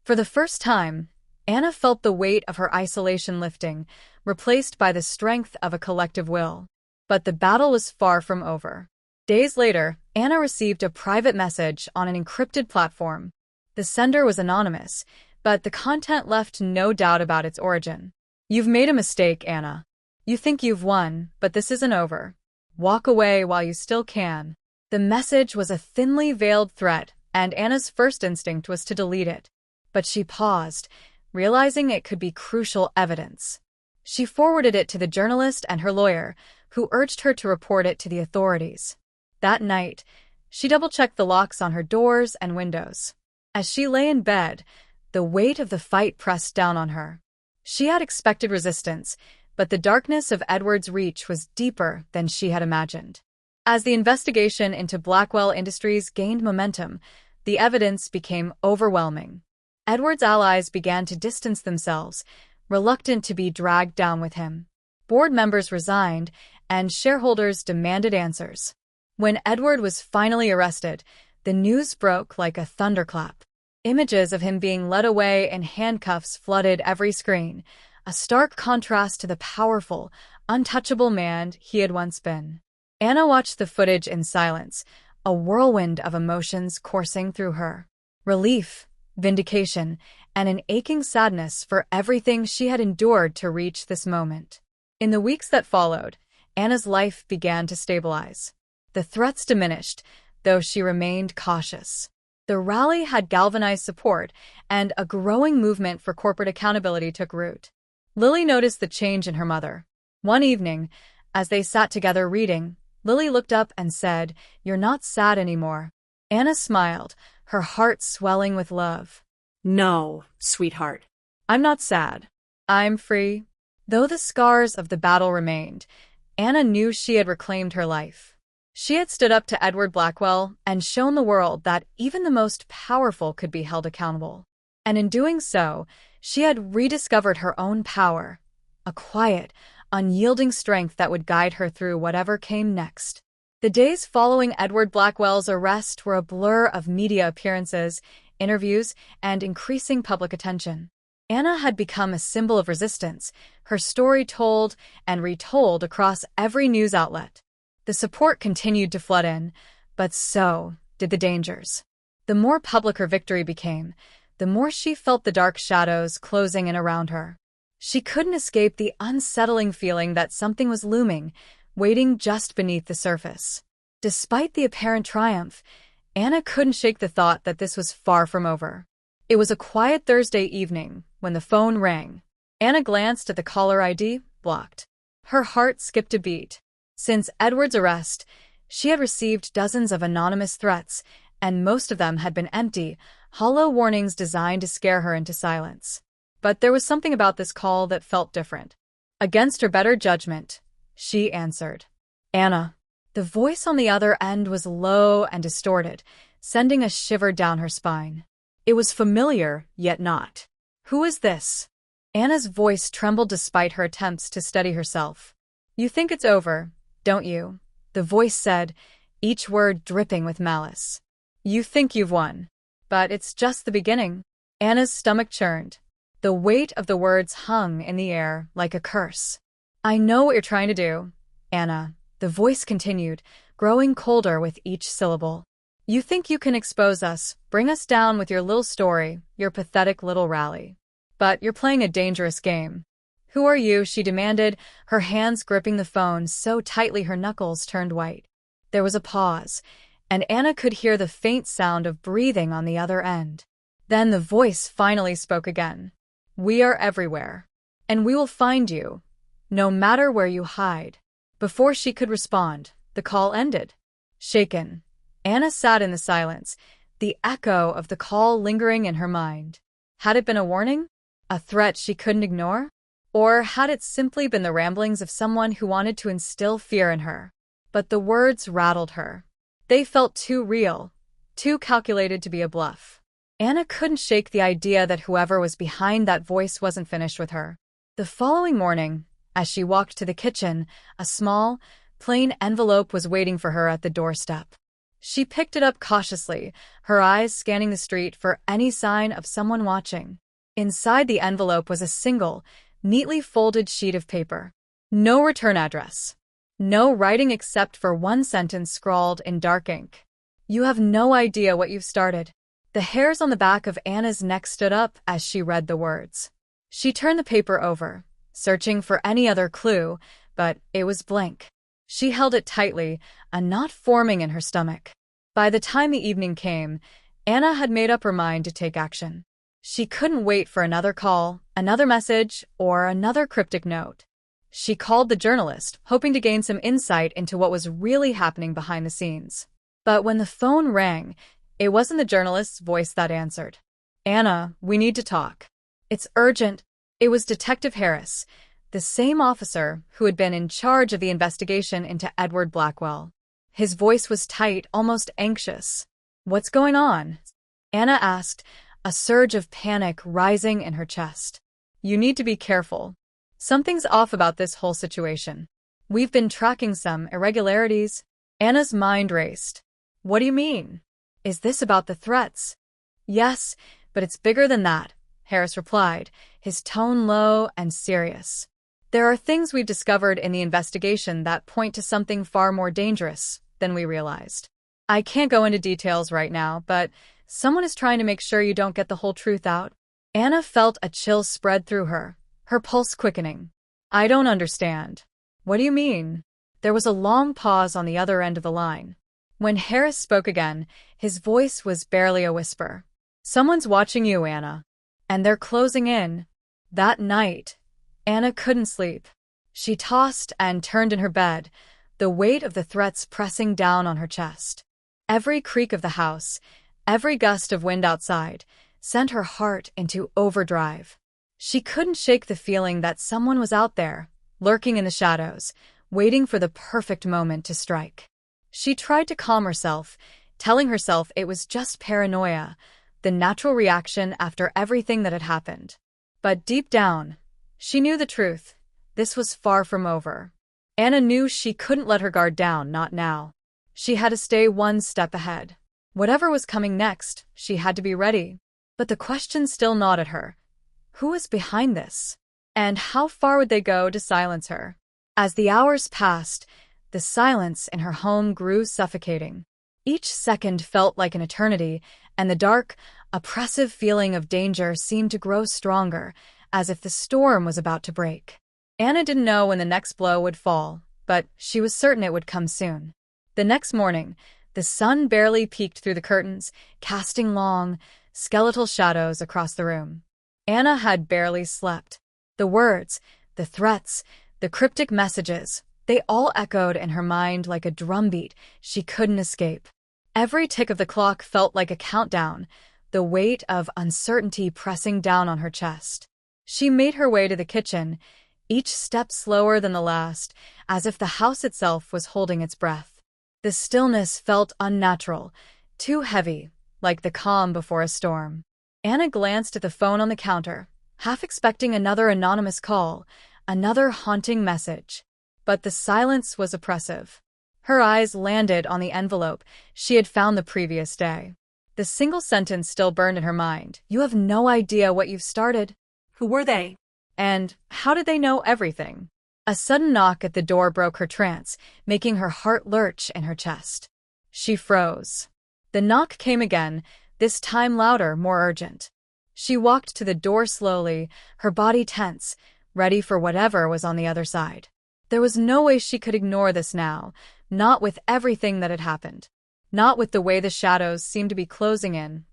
For the first time, Anna felt the weight of her isolation lifting, replaced by the strength of a collective will. But the battle was far from over. Days later, Anna received a private message on an encrypted platform. The sender was anonymous, but the content left no doubt about its origin. "You've made a mistake, Anna. You think you've won, but this isn't over. Walk away while you still can." The message was a thinly veiled threat, and Anna's first instinct was to delete it. But she paused, realizing it could be crucial evidence. She forwarded it to the journalist and her lawyer, who urged her to report it to the authorities. That night, she double-checked the locks on her doors and windows. As she lay in bed, the weight of the fight pressed down on her. She had expected resistance, but the darkness of Edward's reach was deeper than she had imagined. As the investigation into Blackwell Industries gained momentum, the evidence became overwhelming. Edward's allies began to distance themselves, reluctant to be dragged down with him. Board members resigned, and shareholders demanded answers. When Edward was finally arrested, the news broke like a thunderclap. Images of him being led away in handcuffs flooded every screen, a stark contrast to the powerful, untouchable man he had once been. Anna watched the footage in silence, a whirlwind of emotions coursing through her. Relief, vindication, and an aching sadness for everything she had endured to reach this moment. In the weeks that followed, Anna's life began to stabilize. The threats diminished, though she remained cautious. The rally had galvanized support, and a growing movement for corporate accountability took root. Lily noticed the change in her mother. One evening, as they sat together reading, Lily looked up and said, "You're not sad anymore." Anna smiled, her heart swelling with love. "No, sweetheart. "I'm not sad. I'm free." Though the scars of the battle remained, Anna knew she had reclaimed her life. She had stood up to Edward Blackwell and shown the world that even the most powerful could be held accountable. And in doing so, she had rediscovered her own power, a quiet, unyielding strength that would guide her through whatever came next. The days following Edward Blackwell's arrest were a blur of media appearances, interviews, and increasing public attention. Anna had become a symbol of resistance, her story told and retold across every news outlet. The support continued to flood in, but so did the dangers. The more public her victory became, the more she felt the dark shadows closing in around her. She couldn't escape the unsettling feeling that something was looming, waiting just beneath the surface. Despite the apparent triumph, Anna couldn't shake the thought that this was far from over. It was a quiet Thursday evening when the phone rang. Anna glanced at the caller ID, blocked. Her heart skipped a beat. Since Edward's arrest, she had received dozens of anonymous threats, and most of them had been empty, hollow warnings designed to scare her into silence. But there was something about this call that felt different. Against her better judgment, she answered. "Anna." The voice on the other end was low and distorted, sending a shiver down her spine. It was familiar, yet not. "Who is this?" Anna's voice trembled despite her attempts to steady herself. "You think it's over, don't you?" The voice said, each word dripping with malice. "You think you've won. But it's just the beginning." Anna's stomach churned. The weight of the words hung in the air like a curse. "I know what you're trying to do, Anna," the voice continued, growing colder with each syllable. "You think you can expose us, bring us down with your little story, your pathetic little rally. But you're playing a dangerous game." "Who are you?" she demanded, her hands gripping the phone so tightly her knuckles turned white. There was a pause, and Anna could hear the faint sound of breathing on the other end. Then the voice finally spoke again. "We are everywhere, and we will find you, no matter where you hide." Before she could respond, the call ended. Shaken, Anna sat in the silence, the echo of the call lingering in her mind. Had it been a warning? A threat she couldn't ignore? Or had it simply been the ramblings of someone who wanted to instill fear in her? But the words rattled her. They felt too real, too calculated to be a bluff. Anna couldn't shake the idea that whoever was behind that voice wasn't finished with her. The following morning, as she walked to the kitchen, a small, plain envelope was waiting for her at the doorstep. She picked it up cautiously, her eyes scanning the street for any sign of someone watching. Inside the envelope was a single, neatly folded sheet of paper. No return address. No writing except for one sentence scrawled in dark ink. "You have no idea what you've started." The hairs on the back of Anna's neck stood up as she read the words. She turned the paper over, searching for any other clue, but it was blank. She held it tightly, a knot forming in her stomach. By the time the evening came, Anna had made up her mind to take action. She couldn't wait for another call, another message, or another cryptic note. She called the journalist, hoping to gain some insight into what was really happening behind the scenes. But when the phone rang, it wasn't the journalist's voice that answered. "Anna, we need to talk. It's urgent." It was Detective Harris, the same officer who had been in charge of the investigation into Edward Blackwell. His voice was tight, almost anxious. "What's going on?" Anna asked, a surge of panic rising in her chest. "You need to be careful. Something's off about this whole situation. We've been tracking some irregularities." Anna's mind raced. "What do you mean? Is this about the threats?" "Yes, but it's bigger than that," Harris replied, his tone low and serious. "There are things we've discovered in the investigation that point to something far more dangerous than we realized. I can't go into details right now, but someone is trying to make sure you don't get the whole truth out." Anna felt a chill spread through her, her pulse quickening. "I don't understand. What do you mean?" There was a long pause on the other end of the line. When Harris spoke again, his voice was barely a whisper. "Someone's watching you, Anna. And they're closing in." That night, Anna couldn't sleep. She tossed and turned in her bed, the weight of the threats pressing down on her chest. Every creak of the house, every gust of wind outside, sent her heart into overdrive. She couldn't shake the feeling that someone was out there, lurking in the shadows, waiting for the perfect moment to strike. She tried to calm herself, telling herself it was just paranoia, the natural reaction after everything that had happened. But deep down, she knew the truth. This was far from over. Anna knew she couldn't let her guard down, not now. She had to stay one step ahead. Whatever was coming next, she had to be ready. But the question still gnawed at her. Who was behind this? And how far would they go to silence her? As the hours passed, the silence in her home grew suffocating. Each second felt like an eternity, and the dark, oppressive feeling of danger seemed to grow stronger, as if the storm was about to break. Anna didn't know when the next blow would fall, but she was certain it would come soon. The next morning, the sun barely peeked through the curtains, casting long, skeletal shadows across the room. Anna had barely slept. The words, the threats, the cryptic messages, they all echoed in her mind like a drumbeat she couldn't escape. Every tick of the clock felt like a countdown, the weight of uncertainty pressing down on her chest. She made her way to the kitchen, each step slower than the last, as if the house itself was holding its breath. The stillness felt unnatural, too heavy, like the calm before a storm. Anna glanced at the phone on the counter, half expecting another anonymous call, another haunting message. But the silence was oppressive. Her eyes landed on the envelope she had found the previous day. The single sentence still burned in her mind. You have no idea what you've started. Who were they? And how did they know everything? A sudden knock at the door broke her trance, making her heart lurch in her chest. She froze. The knock came again, this time louder, more urgent. She walked to the door slowly, her body tense, ready for whatever was on the other side. There was no way she could ignore this now, not with everything that had happened. Not with the way the shadows seemed to be closing in,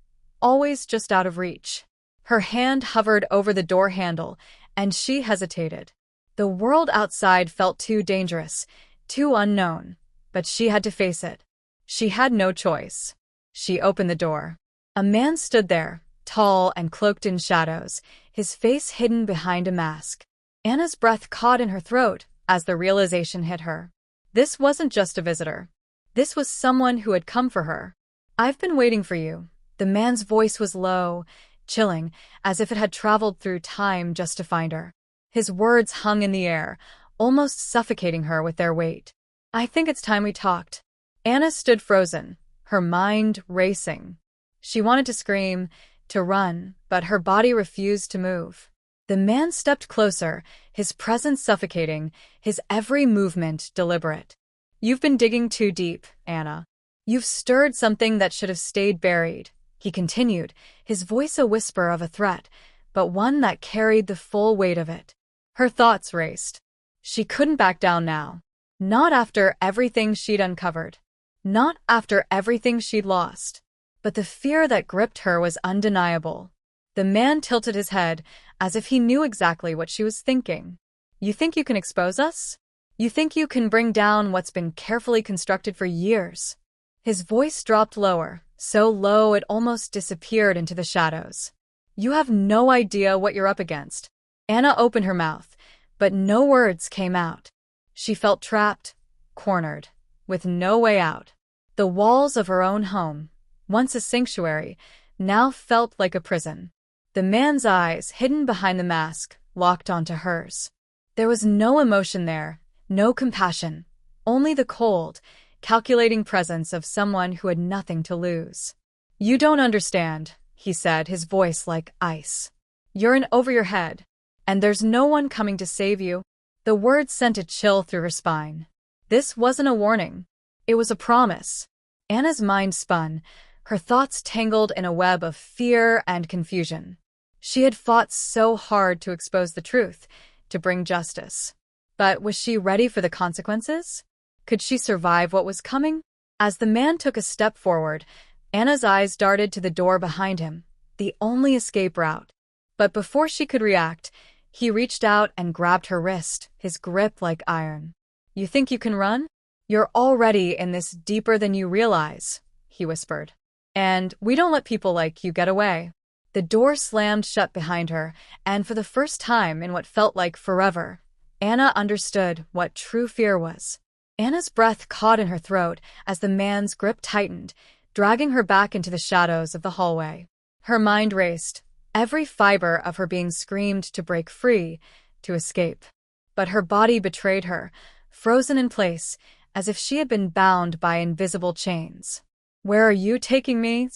always just out of reach. Her hand hovered over the door handle, and she hesitated. The world outside felt too dangerous, too unknown, but she had to face it. She had no choice. She opened the door. A man stood there, tall and cloaked in shadows, his face hidden behind a mask. Anna's breath caught in her throat as the realization hit her. This wasn't just a visitor. This was someone who had come for her. I've been waiting for you. The man's voice was low, chilling, as if it had traveled through time just to find her. His words hung in the air, almost suffocating her with their weight. I think it's time we talked. Anna stood frozen, her mind racing. She wanted to scream, to run, but her body refused to move. The man stepped closer, his presence suffocating, his every movement deliberate. You've been digging too deep, Anna. You've stirred something that should have stayed buried, he continued, his voice a whisper of a threat, but one that carried the full weight of it. Her thoughts raced. She couldn't back down now. Not after everything she'd uncovered. Not after everything she'd lost. But the fear that gripped her was undeniable. The man tilted his head, as if he knew exactly what she was thinking. You think you can expose us? You think you can bring down what's been carefully constructed for years? His voice dropped lower, so low it almost disappeared into the shadows. You have no idea what you're up against. Anna opened her mouth, but no words came out. She felt trapped, cornered, with no way out. The walls of her own home, once a sanctuary, now felt like a prison. The man's eyes, hidden behind the mask, locked onto hers. There was no emotion there, no compassion, only the cold, calculating presence of someone who had nothing to lose. You don't understand, he said, his voice like ice. You're in over your head, and there's no one coming to save you. The words sent a chill through her spine. This wasn't a warning. It was a promise. Anna's mind spun, her thoughts tangled in a web of fear and confusion. She had fought so hard to expose the truth, to bring justice. But was she ready for the consequences? Could she survive what was coming? As the man took a step forward, Anna's eyes darted to the door behind him, the only escape route. But before she could react, he reached out and grabbed her wrist, his grip like iron. You think you can run? You're already in this deeper than you realize, he whispered. And we don't let people like you get away. The door slammed shut behind her, and for the first time in what felt like forever, Anna understood what true fear was. Anna's breath caught in her throat as the man's grip tightened, dragging her back into the shadows of the hallway. Her mind raced, every fiber of her being screamed to break free, to escape. But her body betrayed her, frozen in place, as if she had been bound by invisible chains. Where are you taking me?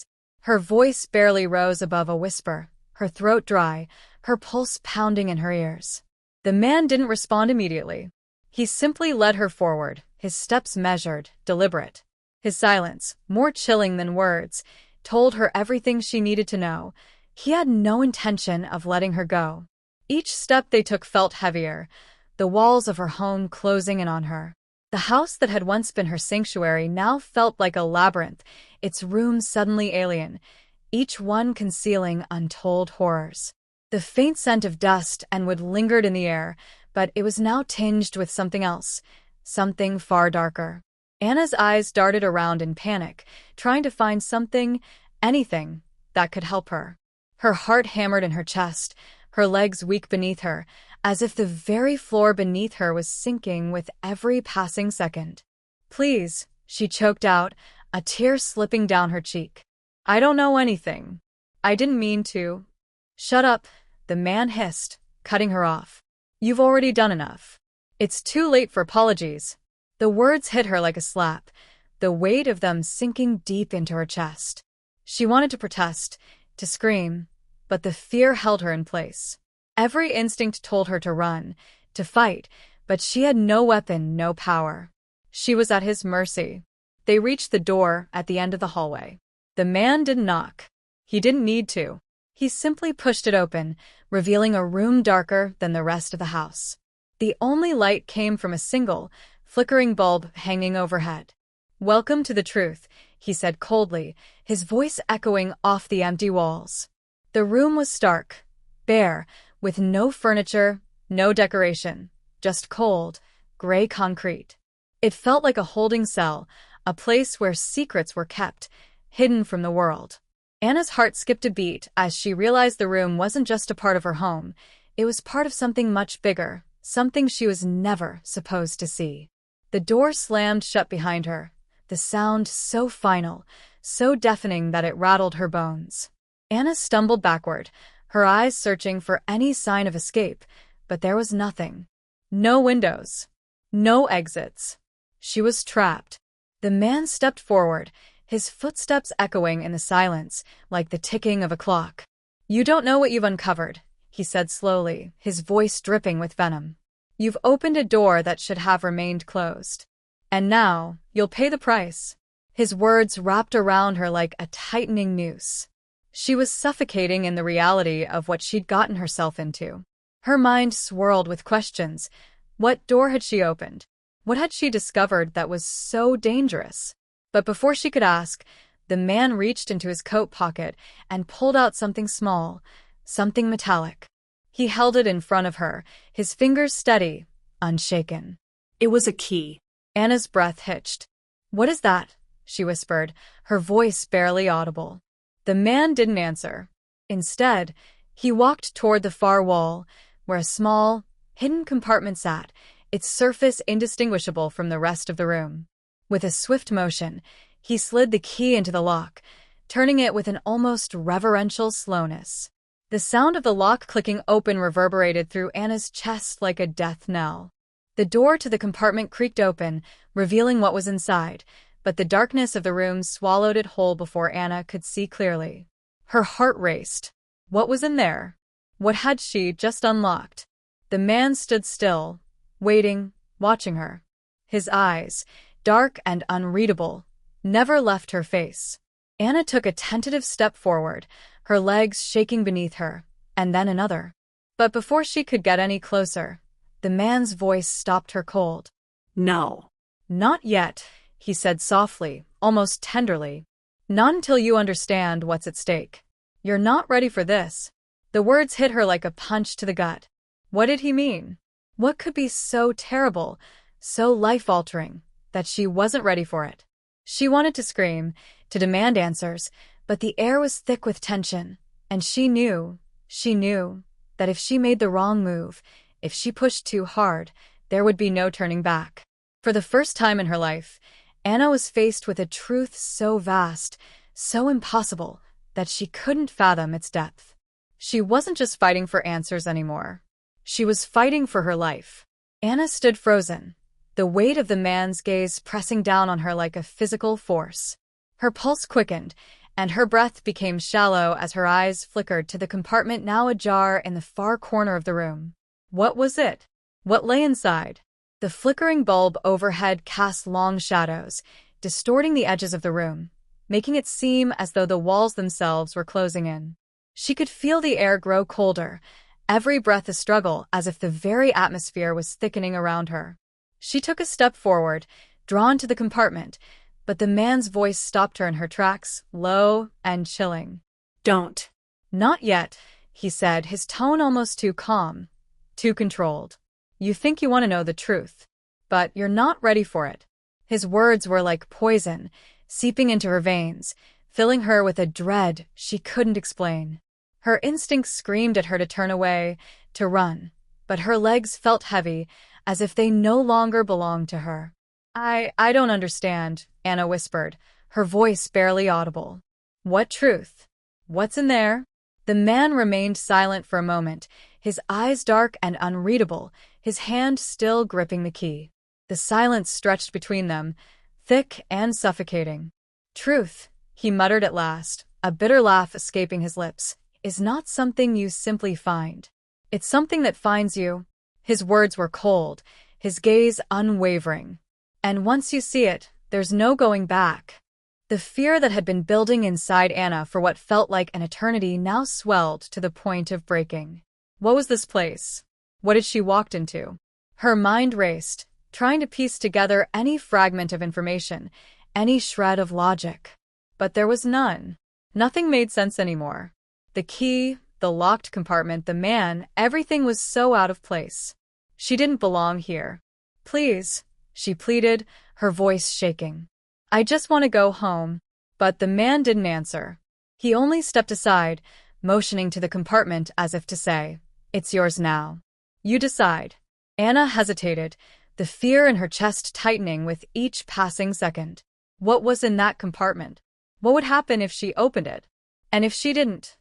Her voice barely rose above a whisper, her throat dry, her pulse pounding in her ears. The man didn't respond immediately. He simply led her forward, his steps measured, deliberate. His silence, more chilling than words, told her everything she needed to know. He had no intention of letting her go. Each step they took felt heavier, the walls of her home closing in on her. The house that had once been her sanctuary now felt like a labyrinth, its rooms suddenly alien, each one concealing untold horrors. The faint scent of dust and wood lingered in the air, but it was now tinged with something else, something far darker. Anna's eyes darted around in panic, trying to find something, anything, that could help her. Her heart hammered in her chest, her legs weak beneath her, as if the very floor beneath her was sinking with every passing second. Please, she choked out, a tear slipping down her cheek. I don't know anything. I didn't mean to. Shut up, the man hissed, cutting her off. You've already done enough. It's too late for apologies. The words hit her like a slap, the weight of them sinking deep into her chest. She wanted to protest, to scream, but the fear held her in place. Every instinct told her to run, to fight, but she had no weapon, no power. She was at his mercy. They reached the door at the end of the hallway. The man didn't knock. He didn't need to. He simply pushed it open, revealing a room darker than the rest of the house. The only light came from a single, flickering bulb hanging overhead. "Welcome to the truth," he said coldly, his voice echoing off the empty walls. The room was stark, bare, with no furniture, no decoration, just cold, gray concrete. It felt like a holding cell, a place where secrets were kept, hidden from the world. Anna's heart skipped a beat as she realized the room wasn't just a part of her home. It was part of something much bigger, something she was never supposed to see. The door slammed shut behind her, the sound so final, so deafening that it rattled her bones. Anna stumbled backward, her eyes searching for any sign of escape, but there was nothing. No windows. No exits. She was trapped. The man stepped forward, his footsteps echoing in the silence like the ticking of a clock. "You don't know what you've uncovered," he said slowly, his voice dripping with venom. "You've opened a door that should have remained closed. And now, you'll pay the price." His words wrapped around her like a tightening noose. She was suffocating in the reality of what she'd gotten herself into. Her mind swirled with questions. What door had she opened? What had she discovered that was so dangerous? But before she could ask, the man reached into his coat pocket and pulled out something small, something metallic. He held it in front of her, his fingers steady, unshaken. It was a key. Anna's breath hitched. "What is that?" she whispered, her voice barely audible. The man didn't answer. Instead, he walked toward the far wall, where a small, hidden compartment sat, its surface indistinguishable from the rest of the room. With a swift motion, he slid the key into the lock, turning it with an almost reverential slowness. The sound of the lock clicking open reverberated through Anna's chest like a death knell. The door to the compartment creaked open, revealing what was inside, but the darkness of the room swallowed it whole before Anna could see clearly. Her heart raced. What was in there? What had she just unlocked? The man stood still, waiting, watching her. His eyes, dark and unreadable, never left her face. Anna took a tentative step forward, her legs shaking beneath her, and then another. But before she could get any closer, the man's voice stopped her cold. "No." "Not yet," he said softly, almost tenderly. "Not until you understand what's at stake. You're not ready for this." The words hit her like a punch to the gut. What did he mean? What could be so terrible, so life-altering, that she wasn't ready for it? She wanted to scream, to demand answers, but the air was thick with tension, and she knew that if she made the wrong move, if she pushed too hard, there would be no turning back. For the first time in her life, Anna was faced with a truth so vast, so impossible, that she couldn't fathom its depth. She wasn't just fighting for answers anymore. She was fighting for her life. Anna stood frozen, the weight of the man's gaze pressing down on her like a physical force. Her pulse quickened, and her breath became shallow as her eyes flickered to the compartment now ajar in the far corner of the room. What was it? What lay inside? The flickering bulb overhead cast long shadows, distorting the edges of the room, making it seem as though the walls themselves were closing in. She could feel the air grow colder, every breath a struggle, as if the very atmosphere was thickening around her. She took a step forward, drawn to the compartment, but the man's voice stopped her in her tracks, low and chilling. "Don't." "Not yet," he said, his tone almost too calm, too controlled. "You think you want to know the truth, but you're not ready for it." His words were like poison, seeping into her veins, filling her with a dread she couldn't explain. Her instincts screamed at her to turn away, to run, but her legs felt heavy, as if they no longer belonged to her. I don't understand," Anna whispered, her voice barely audible. "What truth? What's in there?" The man remained silent for a moment, his eyes dark and unreadable, his hand still gripping the key. The silence stretched between them, thick and suffocating. Truth, he muttered at last, a bitter laugh escaping his lips, is not something you simply find. It's something that finds you. His words were cold, his gaze unwavering. And once you see it, there's no going back. The fear that had been building inside Anna for what felt like an eternity now swelled to the point of breaking. What was this place? What had she walked into? Her mind raced, trying to piece together any fragment of information, any shred of logic. But there was none. Nothing made sense anymore. The key, the locked compartment, the man, everything was so out of place. She didn't belong here. Please, she pleaded, her voice shaking. I just want to go home. But the man didn't answer. He only stepped aside, motioning to the compartment as if to say, it's yours now. You decide. Anna hesitated, the fear in her chest tightening with each passing second. What was in that compartment? What would happen if she opened it? And if she didn't?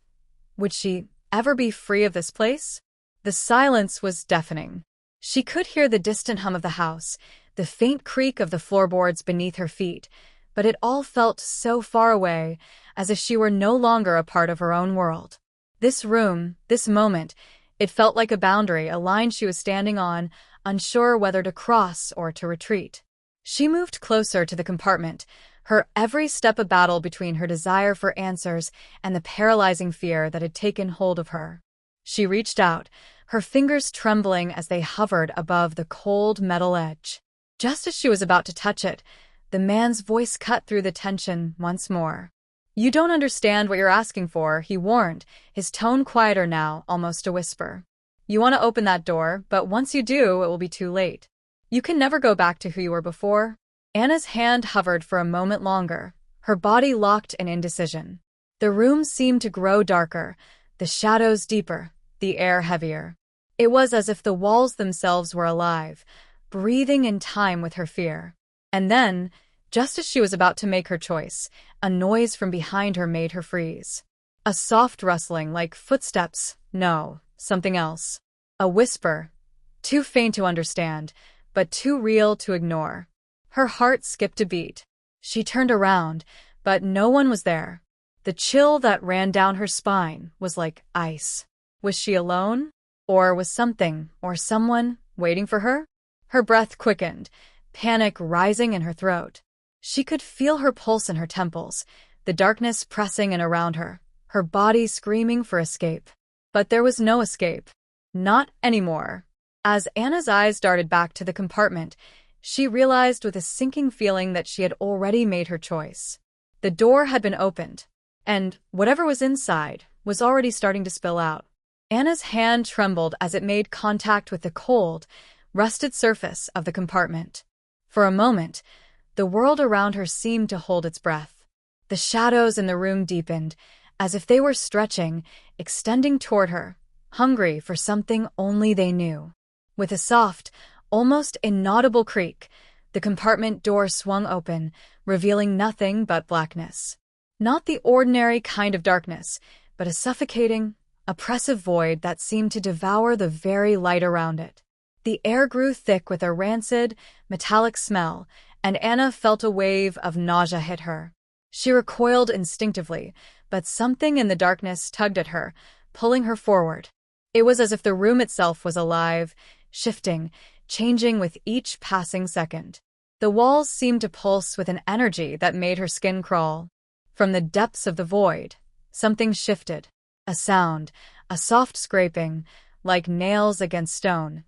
Would she ever be free of this place? The silence was deafening. She could hear the distant hum of the house, the faint creak of the floorboards beneath her feet, but it all felt so far away, as if she were no longer a part of her own world. This room, this moment, it felt like a boundary, a line she was standing on, unsure whether to cross or to retreat. She moved closer to the compartment, her every step a battle between her desire for answers and the paralyzing fear that had taken hold of her. She reached out, her fingers trembling as they hovered above the cold metal edge. Just as she was about to touch it, the man's voice cut through the tension once more. You don't understand what you're asking for, he warned, his tone quieter now, almost a whisper. You want to open that door, but once you do, it will be too late. You can never go back to who you were before. Anna's hand hovered for a moment longer, her body locked in indecision. The room seemed to grow darker, the shadows deeper, the air heavier. It was as if the walls themselves were alive, breathing in time with her fear. And then, just as she was about to make her choice, a noise from behind her made her freeze. A soft rustling, like footsteps, no, something else. A whisper, too faint to understand, but too real to ignore. Her heart skipped a beat. She turned around, but no one was there. The chill that ran down her spine was like ice. Was she alone? Or was something, or someone, waiting for her? Her breath quickened, panic rising in her throat. She could feel her pulse in her temples, the darkness pressing in around her, her body screaming for escape. But there was no escape. Not anymore. As Anna's eyes darted back to the compartment, she realized with a sinking feeling that she had already made her choice. The door had been opened, and whatever was inside was already starting to spill out. Anna's hand trembled as it made contact with the cold, rusted surface of the compartment. For a moment, the world around her seemed to hold its breath. The shadows in the room deepened, as if they were stretching, extending toward her, hungry for something only they knew. With a soft, almost inaudible creak, the compartment door swung open, revealing nothing but blackness. Not the ordinary kind of darkness, but a suffocating, oppressive void that seemed to devour the very light around it. The air grew thick with a rancid, metallic smell, and Anna felt a wave of nausea hit her. She recoiled instinctively, but something in the darkness tugged at her, pulling her forward. It was as if the room itself was alive, shifting, changing with each passing second. The walls seemed to pulse with an energy that made her skin crawl. From the depths of the void, something shifted. A sound, a soft scraping, like nails against stone,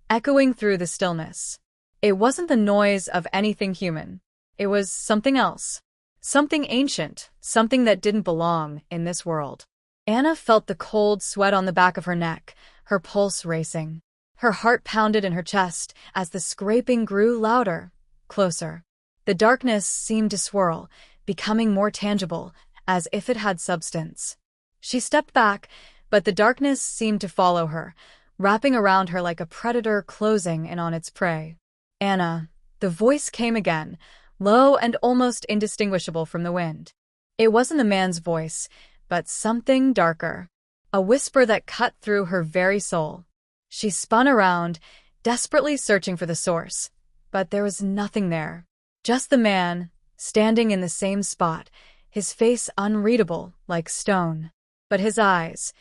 echoing through the stillness. It wasn't the noise of anything human. It was something else. Something ancient, something that didn't belong in this world. Anna felt the cold sweat on the back of her neck, her pulse racing. Her heart pounded in her chest as the scraping grew louder, closer. The darkness seemed to swirl, becoming more tangible, as if it had substance. She stepped back, but the darkness seemed to follow her, wrapping around her like a predator closing in on its prey. Anna, the voice came again, low and almost indistinguishable from the wind. It wasn't the man's voice, but something darker. A whisper that cut through her very soul. She spun around, desperately searching for the source, but there was nothing there. Just the man, standing in the same spot, his face unreadable, like stone. But his eyes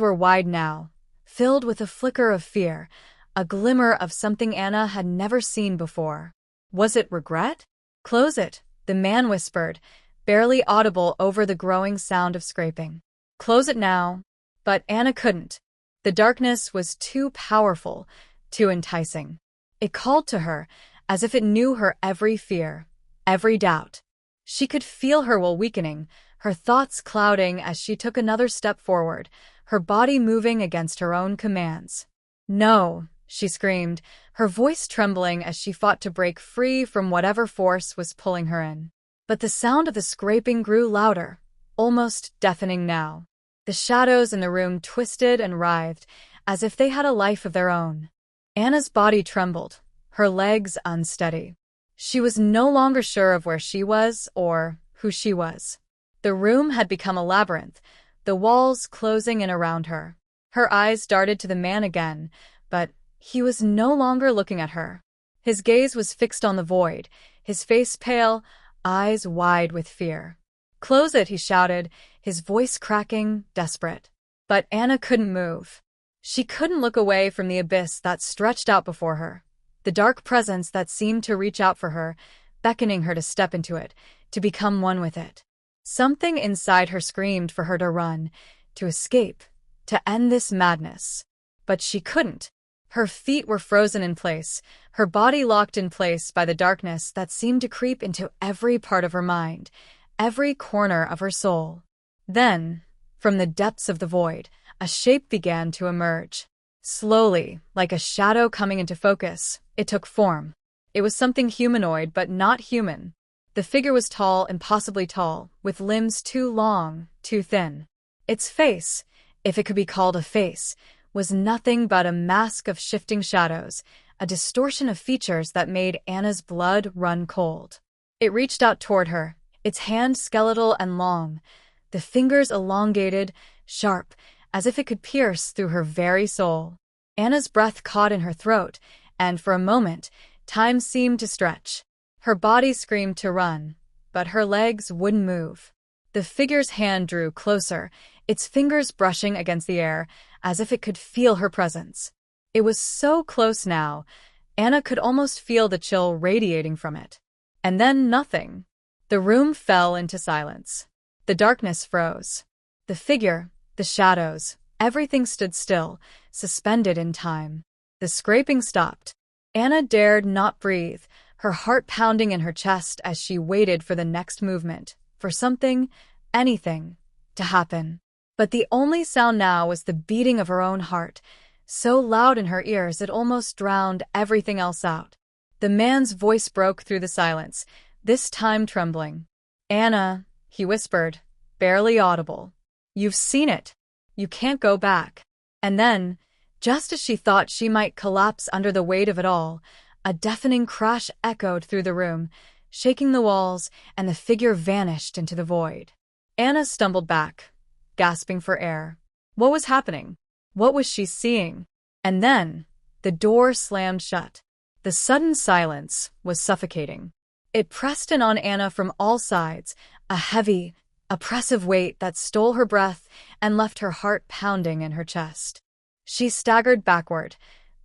were wide now, filled with a flicker of fear, a glimmer of something Anna had never seen before. Was it regret? "Close it," the man whispered, barely audible over the growing sound of scraping. "Close it now." But Anna couldn't. The darkness was too powerful, too enticing. It called to her, as if it knew her every fear, every doubt. She could feel her will weakening, her thoughts clouding as she took another step forward, her body moving against her own commands. "No," she screamed, her voice trembling as she fought to break free from whatever force was pulling her in. But the sound of the scraping grew louder, almost deafening now. The shadows in the room twisted and writhed, as if they had a life of their own. Anna's body trembled, her legs unsteady. She was no longer sure of where she was or who she was. The room had become a labyrinth, the walls closing in around her. Her eyes darted to the man again, but he was no longer looking at her. His gaze was fixed on the void, his face pale, eyes wide with fear. "Close it," he shouted, his voice cracking, desperate. But Anna couldn't move. She couldn't look away from the abyss that stretched out before her, the dark presence that seemed to reach out for her, beckoning her to step into it, to become one with it. Something inside her screamed for her to run, to escape, to end this madness. But she couldn't. Her feet were frozen in place, her body locked in place by the darkness that seemed to creep into every part of her mind, every corner of her soul. Then, from the depths of the void, a shape began to emerge. Slowly, like a shadow coming into focus, it took form. It was something humanoid but not human. The figure was tall, impossibly tall, with limbs too long, too thin. Its face, if it could be called a face, was nothing but a mask of shifting shadows, a distortion of features that made Anna's blood run cold. It reached out toward her, its hand skeletal and long, the fingers elongated, sharp, as if it could pierce through her very soul. Anna's breath caught in her throat, and for a moment, time seemed to stretch. Her body screamed to run, but her legs wouldn't move. The figure's hand drew closer, its fingers brushing against the air, as if it could feel her presence. It was so close now, Anna could almost feel the chill radiating from it. And then nothing. The room fell into silence. The darkness froze. The figure, the shadows, everything stood still, suspended in time. The scraping stopped. Anna dared not breathe, her heart pounding in her chest as she waited for the next movement, for something, anything, to happen. But the only sound now was the beating of her own heart, so loud in her ears it almost drowned everything else out. The man's voice broke through the silence, this time trembling. "Anna," he whispered, barely audible. "You've seen it. You can't go back." And then, just as she thought she might collapse under the weight of it all, a deafening crash echoed through the room, shaking the walls, and the figure vanished into the void. Anna stumbled back, gasping for air. What was happening? What was she seeing? And then, the door slammed shut. The sudden silence was suffocating. It pressed in on Anna from all sides, a heavy, oppressive weight that stole her breath and left her heart pounding in her chest. She staggered backward,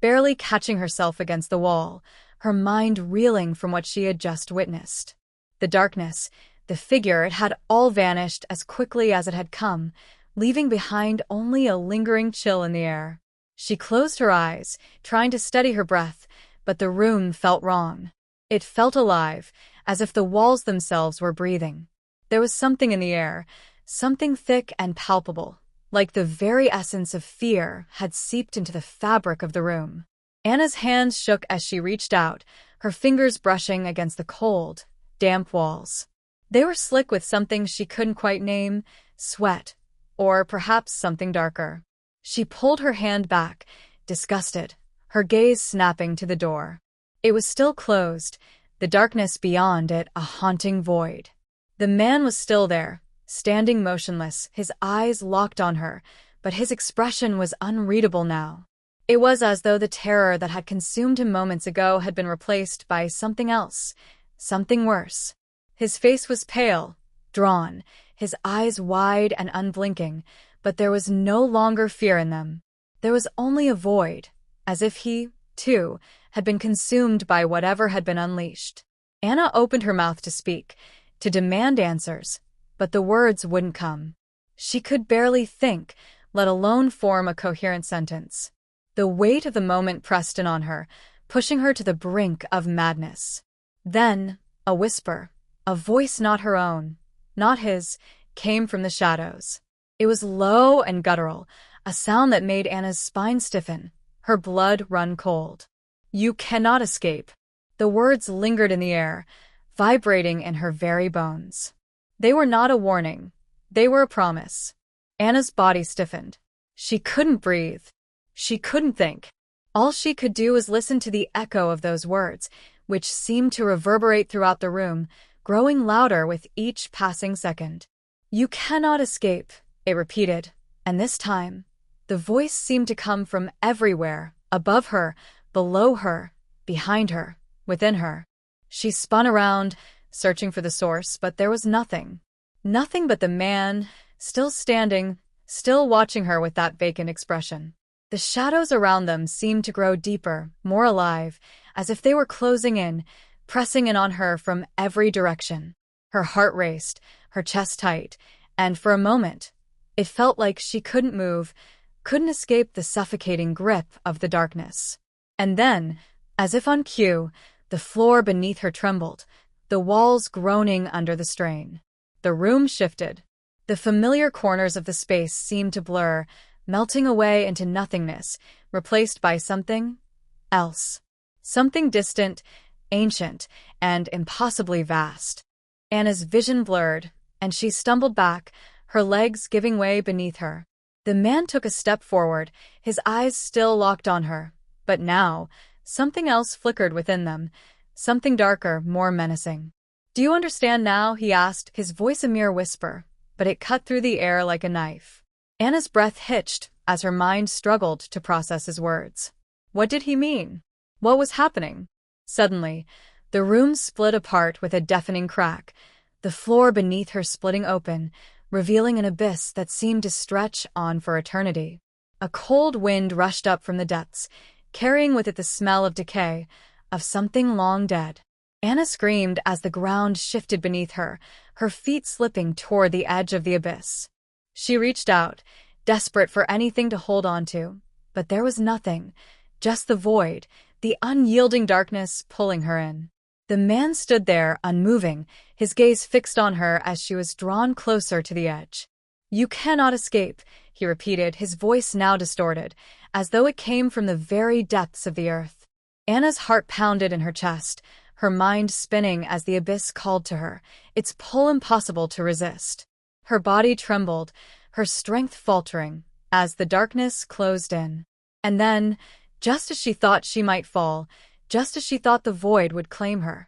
barely catching herself against the wall, her mind reeling from what she had just witnessed. The darkness, the figure, it had all vanished as quickly as it had come, leaving behind only a lingering chill in the air. She closed her eyes, trying to steady her breath, but the room felt wrong. It felt alive, as if the walls themselves were breathing. There was something in the air, something thick and palpable, like the very essence of fear had seeped into the fabric of the room. Anna's hands shook as she reached out, her fingers brushing against the cold, damp walls. They were slick with something she couldn't quite name, sweat, or perhaps something darker. She pulled her hand back, disgusted, her gaze snapping to the door. It was still closed, the darkness beyond it a haunting void. The man was still there, standing motionless, his eyes locked on her, but his expression was unreadable now. It was as though the terror that had consumed him moments ago had been replaced by something else, something worse. His face was pale, drawn, his eyes wide and unblinking, but there was no longer fear in them. There was only a void, as if he, too, had been consumed by whatever had been unleashed. Anna opened her mouth to speak, to demand answers, but the words wouldn't come. She could barely think, let alone form a coherent sentence. The weight of the moment pressed in on her, pushing her to the brink of madness. Then, a whisper, a voice not her own, not his, came from the shadows. It was low and guttural, a sound that made Anna's spine stiffen, her blood run cold. "You cannot escape." The words lingered in the air, vibrating in her very bones. They were not a warning. They were a promise. Anna's body stiffened. She couldn't breathe. She couldn't think. All she could do was listen to the echo of those words, which seemed to reverberate throughout the room, growing louder with each passing second. "You cannot escape," it repeated, and this time, the voice seemed to come from everywhere, above her, below her, behind her, within her. She spun around, searching for the source, but there was nothing. Nothing but the man, still standing, still watching her with that vacant expression. The shadows around them seemed to grow deeper, more alive, as if they were closing in, pressing in on her from every direction. Her heart raced, her chest tight, and for a moment, it felt like she couldn't move, couldn't escape the suffocating grip of the darkness. And then, as if on cue, the floor beneath her trembled, the walls groaning under the strain. The room shifted. The familiar corners of the space seemed to blur, melting away into nothingness, replaced by something else. Something distant, ancient, and impossibly vast. Anna's vision blurred, and she stumbled back, her legs giving way beneath her. The man took a step forward, his eyes still locked on her, but now, something else flickered within them, something darker, more menacing. "Do you understand now?" he asked, his voice a mere whisper, but it cut through the air like a knife. Anna's breath hitched as her mind struggled to process his words. What did he mean? What was happening? Suddenly, the room split apart with a deafening crack, the floor beneath her splitting open, revealing an abyss that seemed to stretch on for eternity. A cold wind rushed up from the depths, carrying with it the smell of decay, of something long dead. Anna screamed as the ground shifted beneath her, her feet slipping toward the edge of the abyss. She reached out, desperate for anything to hold on to, but there was nothing, just the void, the unyielding darkness pulling her in. The man stood there, unmoving, his gaze fixed on her as she was drawn closer to the edge. "You cannot escape," he repeated, his voice now distorted, as though it came from the very depths of the earth. Anna's heart pounded in her chest, her mind spinning as the abyss called to her, its pull impossible to resist. Her body trembled, her strength faltering, as the darkness closed in. And then, just as she thought she might fall, just as she thought the void would claim her,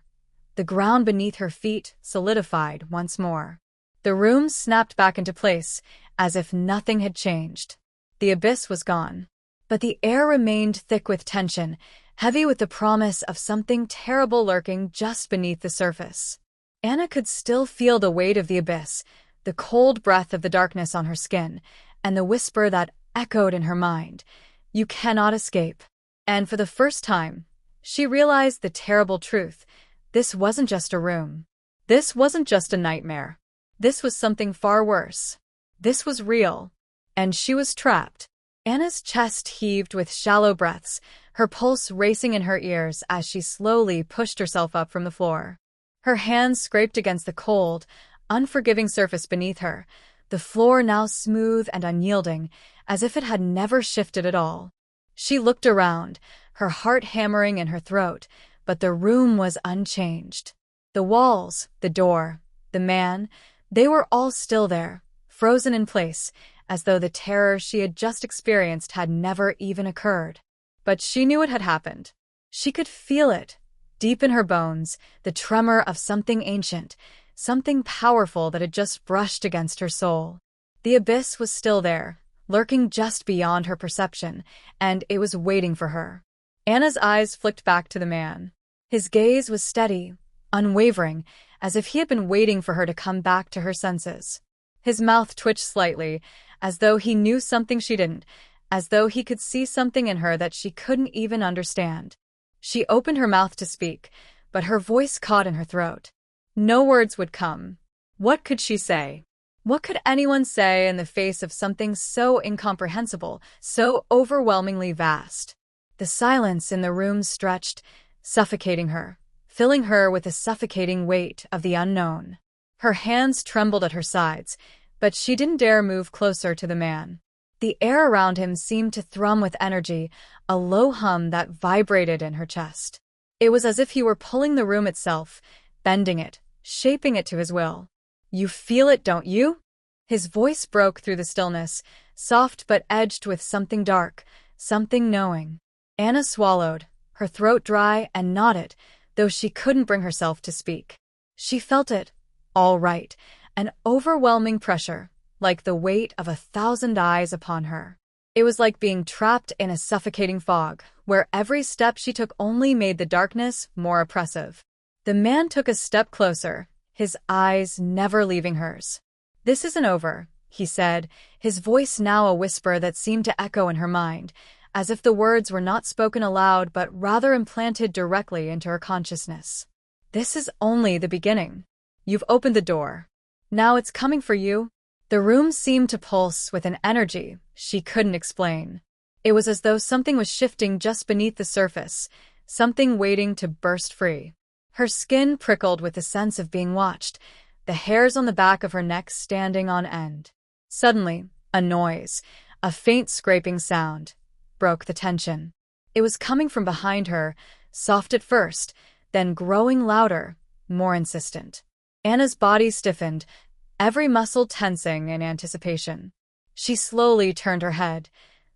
the ground beneath her feet solidified once more. The room snapped back into place, as if nothing had changed. The abyss was gone. But the air remained thick with tension, heavy with the promise of something terrible lurking just beneath the surface. Anna could still feel the weight of the abyss, the cold breath of the darkness on her skin, and the whisper that echoed in her mind, "You cannot escape." And for the first time, she realized the terrible truth. This wasn't just a room. This wasn't just a nightmare. This was something far worse. This was real. And she was trapped. Anna's chest heaved with shallow breaths, her pulse racing in her ears as she slowly pushed herself up from the floor. Her hands scraped against the cold, unforgiving surface beneath her, the floor now smooth and unyielding, as if it had never shifted at all. She looked around, her heart hammering in her throat, but the room was unchanged. The walls, the door, the man, they were all still there, frozen in place, as though the terror she had just experienced had never even occurred. But she knew it had happened. She could feel it, deep in her bones, the tremor of something ancient, something powerful that had just brushed against her soul. The abyss was still there, lurking just beyond her perception, and it was waiting for her. Anna's eyes flicked back to the man. His gaze was steady, unwavering, as if he had been waiting for her to come back to her senses. His mouth twitched slightly, as though he knew something she didn't, as though he could see something in her that she couldn't even understand. She opened her mouth to speak, but her voice caught in her throat. No words would come. What could she say? What could anyone say in the face of something so incomprehensible, so overwhelmingly vast? The silence in the room stretched, suffocating her, filling her with the suffocating weight of the unknown. Her hands trembled at her sides, but she didn't dare move closer to the man. The air around him seemed to thrum with energy, a low hum that vibrated in her chest. It was as if he were pulling the room itself, bending it, shaping it to his will. You feel it, don't you? His voice broke through the stillness, soft but edged with something dark, something knowing. Anna swallowed, her throat dry, and nodded, though she couldn't bring herself to speak. She felt it, all right, an overwhelming pressure, like the weight of 1,000 eyes upon her. It was like being trapped in a suffocating fog, where every step she took only made the darkness more oppressive. The man took a step closer, his eyes never leaving hers. "This isn't over," he said, his voice now a whisper that seemed to echo in her mind, as if the words were not spoken aloud but rather implanted directly into her consciousness. "This is only the beginning. You've opened the door. Now it's coming for you." The room seemed to pulse with an energy she couldn't explain. It was as though something was shifting just beneath the surface, something waiting to burst free. Her skin prickled with the sense of being watched, the hairs on the back of her neck standing on end. Suddenly, a noise, a faint scraping sound, broke the tension. It was coming from behind her, soft at first, then growing louder, more insistent. Anna's body stiffened, every muscle tensing in anticipation. She slowly turned her head,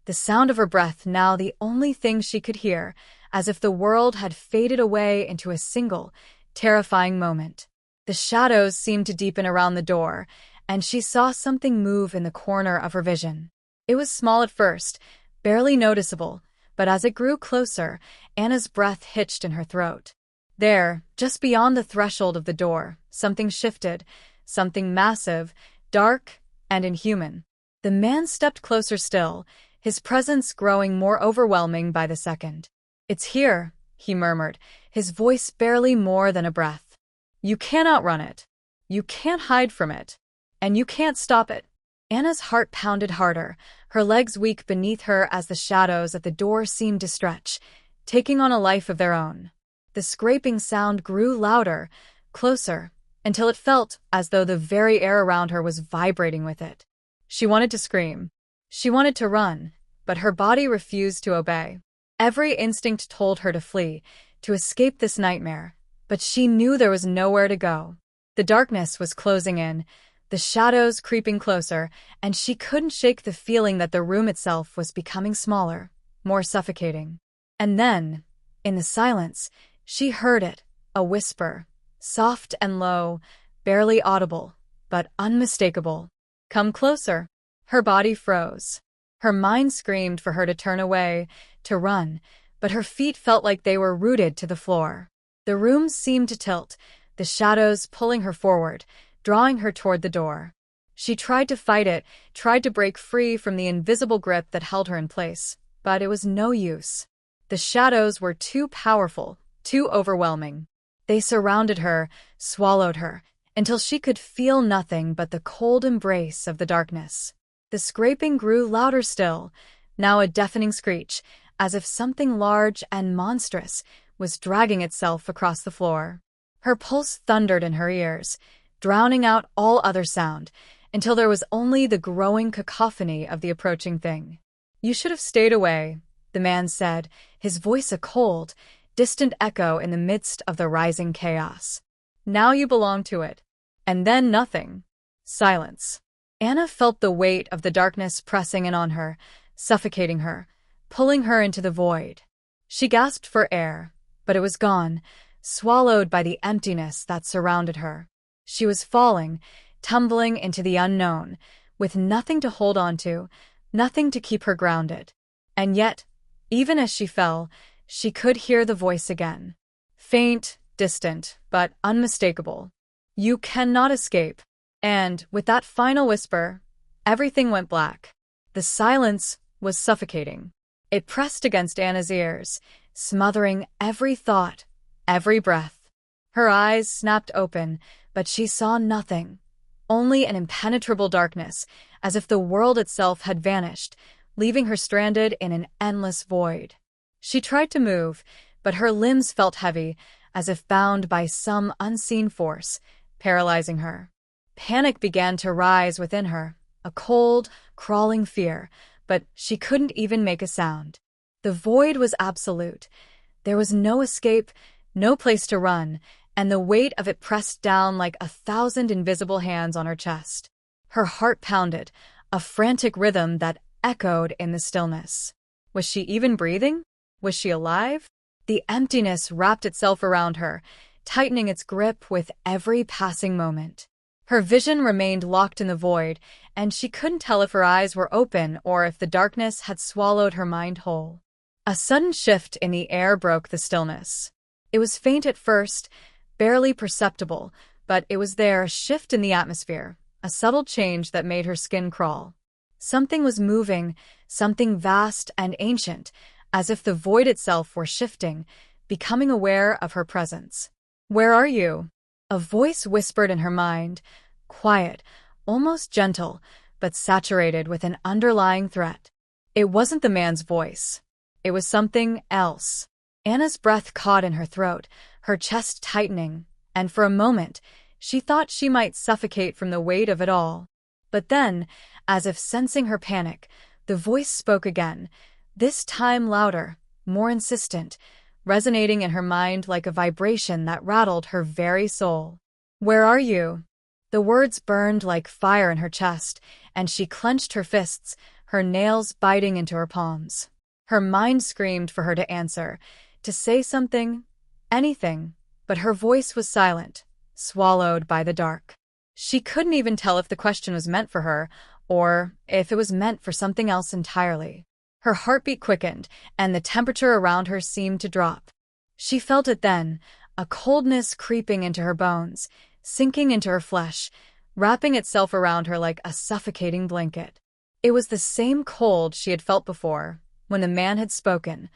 the sound of her breath now the only thing she could hear, as if the world had faded away into a single, terrifying moment. The shadows seemed to deepen around the door, and she saw something move in the corner of her vision. It was small at first, barely noticeable, but as it grew closer, Anna's breath hitched in her throat. There, just beyond the threshold of the door, something shifted, something massive, dark, and inhuman. The man stepped closer still, his presence growing more overwhelming by the second. "It's here," he murmured, his voice barely more than a breath. "You can't outrun it. You can't hide from it. And you can't stop it." Anna's heart pounded harder, her legs weak beneath her as the shadows at the door seemed to stretch, taking on a life of their own. The scraping sound grew louder, closer, until it felt as though the very air around her was vibrating with it. She wanted to scream. She wanted to run, but her body refused to obey. Every instinct told her to flee, to escape this nightmare, but she knew there was nowhere to go. The darkness was closing in, the shadows creeping closer, and she couldn't shake the feeling that the room itself was becoming smaller, more suffocating. And then, in the silence, she heard it, a whisper, soft and low, barely audible, but unmistakable. "Come closer." Her body froze. Her mind screamed for her to turn away, to run, but her feet felt like they were rooted to the floor. The room seemed to tilt, the shadows pulling her forward, drawing her toward the door. She tried to fight it, tried to break free from the invisible grip that held her in place, but it was no use. The shadows were too powerful, too overwhelming. They surrounded her, swallowed her, until she could feel nothing but the cold embrace of the darkness. The scraping grew louder still, now a deafening screech, as if something large and monstrous was dragging itself across the floor. Her pulse thundered in her ears, drowning out all other sound, until there was only the growing cacophony of the approaching thing. "You should have stayed away," the man said, his voice a cold, distant echo in the midst of the rising chaos. "Now you belong to it." And then nothing. Silence. Anna felt the weight of the darkness pressing in on her, suffocating her, pulling her into the void. She gasped for air, but it was gone, swallowed by the emptiness that surrounded her. She was falling, tumbling into the unknown, with nothing to hold on to, nothing to keep her grounded. And yet, even as she fell, she could hear the voice again. Faint, distant, but unmistakable. "You cannot escape." And, with that final whisper, everything went black. The silence was suffocating. It pressed against Anna's ears, smothering every thought, every breath. Her eyes snapped open, but she saw nothing. Only an impenetrable darkness, as if the world itself had vanished, leaving her stranded in an endless void. She tried to move, but her limbs felt heavy, as if bound by some unseen force, paralyzing her. Panic began to rise within her, a cold, crawling fear, but she couldn't even make a sound. The void was absolute. There was no escape, no place to run, and the weight of it pressed down like 1,000 invisible hands on her chest. Her heart pounded, a frantic rhythm that echoed in the stillness. Was she even breathing? Was she alive? The emptiness wrapped itself around her, tightening its grip with every passing moment. Her vision remained locked in the void, and she couldn't tell if her eyes were open or if the darkness had swallowed her mind whole. A sudden shift in the air broke the stillness. It was faint at first, barely perceptible, but it was there, a shift in the atmosphere, a subtle change that made her skin crawl. Something was moving, something vast and ancient, as if the void itself were shifting, becoming aware of her presence. "Where are you?" A voice whispered in her mind, quiet, almost gentle, but saturated with an underlying threat. It wasn't the man's voice. It was something else. Anna's breath caught in her throat, her chest tightening, and for a moment, she thought she might suffocate from the weight of it all. But then, as if sensing her panic, the voice spoke again, this time louder, more insistent, resonating in her mind like a vibration that rattled her very soul. "Where are you?" The words burned like fire in her chest, and she clenched her fists, her nails biting into her palms. Her mind screamed for her to answer, to say something, anything, but her voice was silent, swallowed by the dark. She couldn't even tell if the question was meant for her, or if it was meant for something else entirely. Her heartbeat quickened, and the temperature around her seemed to drop. She felt it then, a coldness creeping into her bones, sinking into her flesh, wrapping itself around her like a suffocating blanket. It was the same cold she had felt before, when the man had spoken.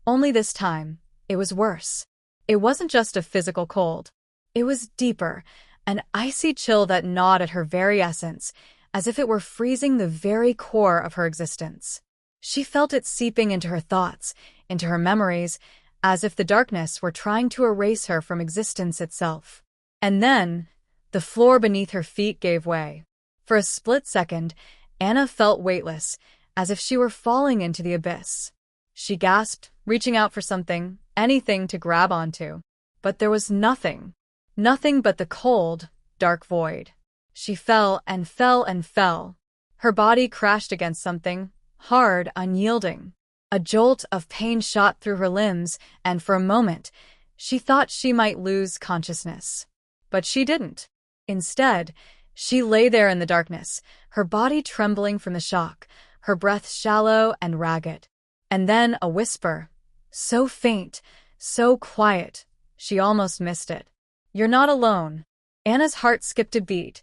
Only this time, it was worse. It wasn't just a physical cold. It was deeper, an icy chill that gnawed at her very essence, as if it were freezing the very core of her existence. She felt it seeping into her thoughts, into her memories, as if the darkness were trying to erase her from existence itself. And then, the floor beneath her feet gave way. For a split second, Anna felt weightless, as if she were falling into the abyss. She gasped, reaching out for something, anything to grab onto. But there was nothing. Nothing but the cold, dark void. She fell and fell and fell. Her body crashed against something, hard, unyielding. A jolt of pain shot through her limbs, and for a moment, she thought she might lose consciousness. But she didn't. Instead, she lay there in the darkness, her body trembling from the shock, her breath shallow and ragged. And then a whisper, so faint, so quiet, she almost missed it. "You're not alone." Anna's heart skipped a beat,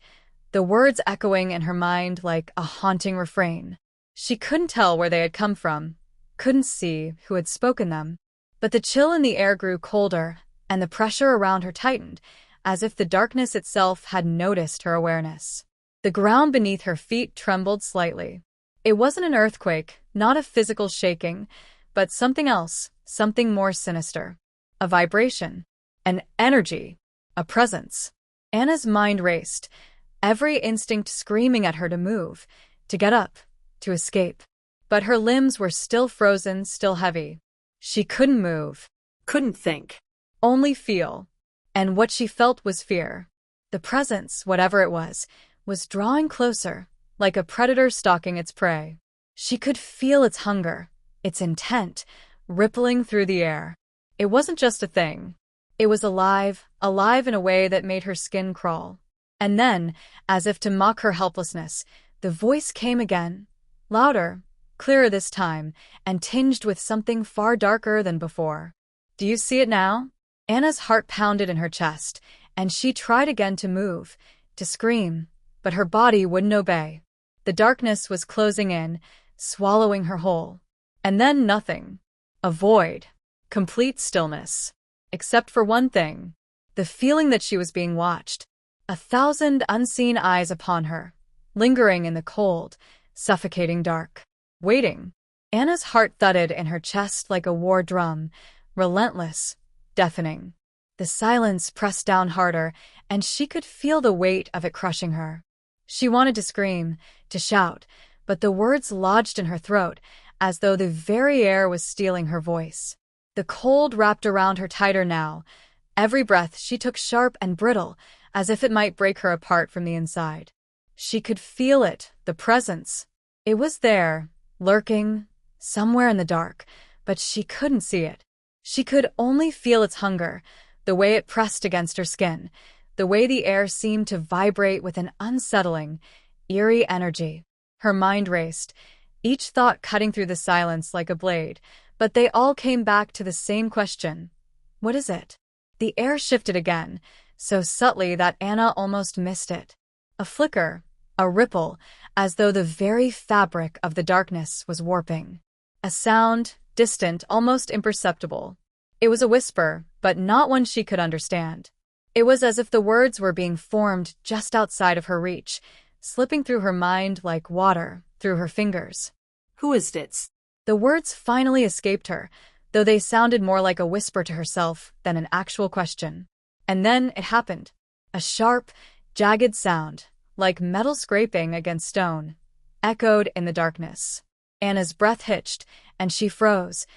the words echoing in her mind like a haunting refrain. She couldn't tell where they had come from, couldn't see who had spoken them, but the chill in the air grew colder, and the pressure around her tightened, as if the darkness itself had noticed her awareness. The ground beneath her feet trembled slightly. It wasn't an earthquake, not a physical shaking, but something else, something more sinister. A vibration, an energy, a presence. Anna's mind raced, every instinct screaming at her to move, to get up, to escape. But her limbs were still frozen, still heavy. She couldn't move. Couldn't think. Only feel. And what she felt was fear. The presence, whatever it was drawing closer, like a predator stalking its prey. She could feel its hunger, its intent, rippling through the air. It wasn't just a thing. It was alive, alive in a way that made her skin crawl. And then, as if to mock her helplessness, the voice came again, Louder, clearer this time, and tinged with something far darker than before. Do you see it now? Anna's heart pounded in her chest, and she tried again to move, to scream, but her body wouldn't obey. The darkness was closing in, swallowing her whole. And then nothing. A void. Complete stillness. Except for one thing. The feeling that she was being watched. 1,000 unseen eyes upon her, lingering in the cold, suffocating dark. Waiting. Anna's heart thudded in her chest like a war drum, relentless, deafening. The silence pressed down harder, and she could feel the weight of it crushing her. She wanted to scream, to shout, but the words lodged in her throat, as though the very air was stealing her voice. The cold wrapped around her tighter now. Every breath she took sharp and brittle, as if it might break her apart from the inside. She could feel it, the presence. It was there, lurking, somewhere in the dark, but she couldn't see it. She could only feel its hunger, the way it pressed against her skin, the way the air seemed to vibrate with an unsettling, eerie energy. Her mind raced, each thought cutting through the silence like a blade, but they all came back to the same question. What is it? The air shifted again, so subtly that Anna almost missed it. A flicker, a ripple, as though the very fabric of the darkness was warping. A sound, distant, almost imperceptible. It was a whisper, but not one she could understand. It was as if the words were being formed just outside of her reach, slipping through her mind like water through her fingers. Who is this? The words finally escaped her, though they sounded more like a whisper to herself than an actual question. And then it happened. A sharp, jagged sound, like metal scraping against stone, echoed in the darkness. Anna's breath hitched, and she froze,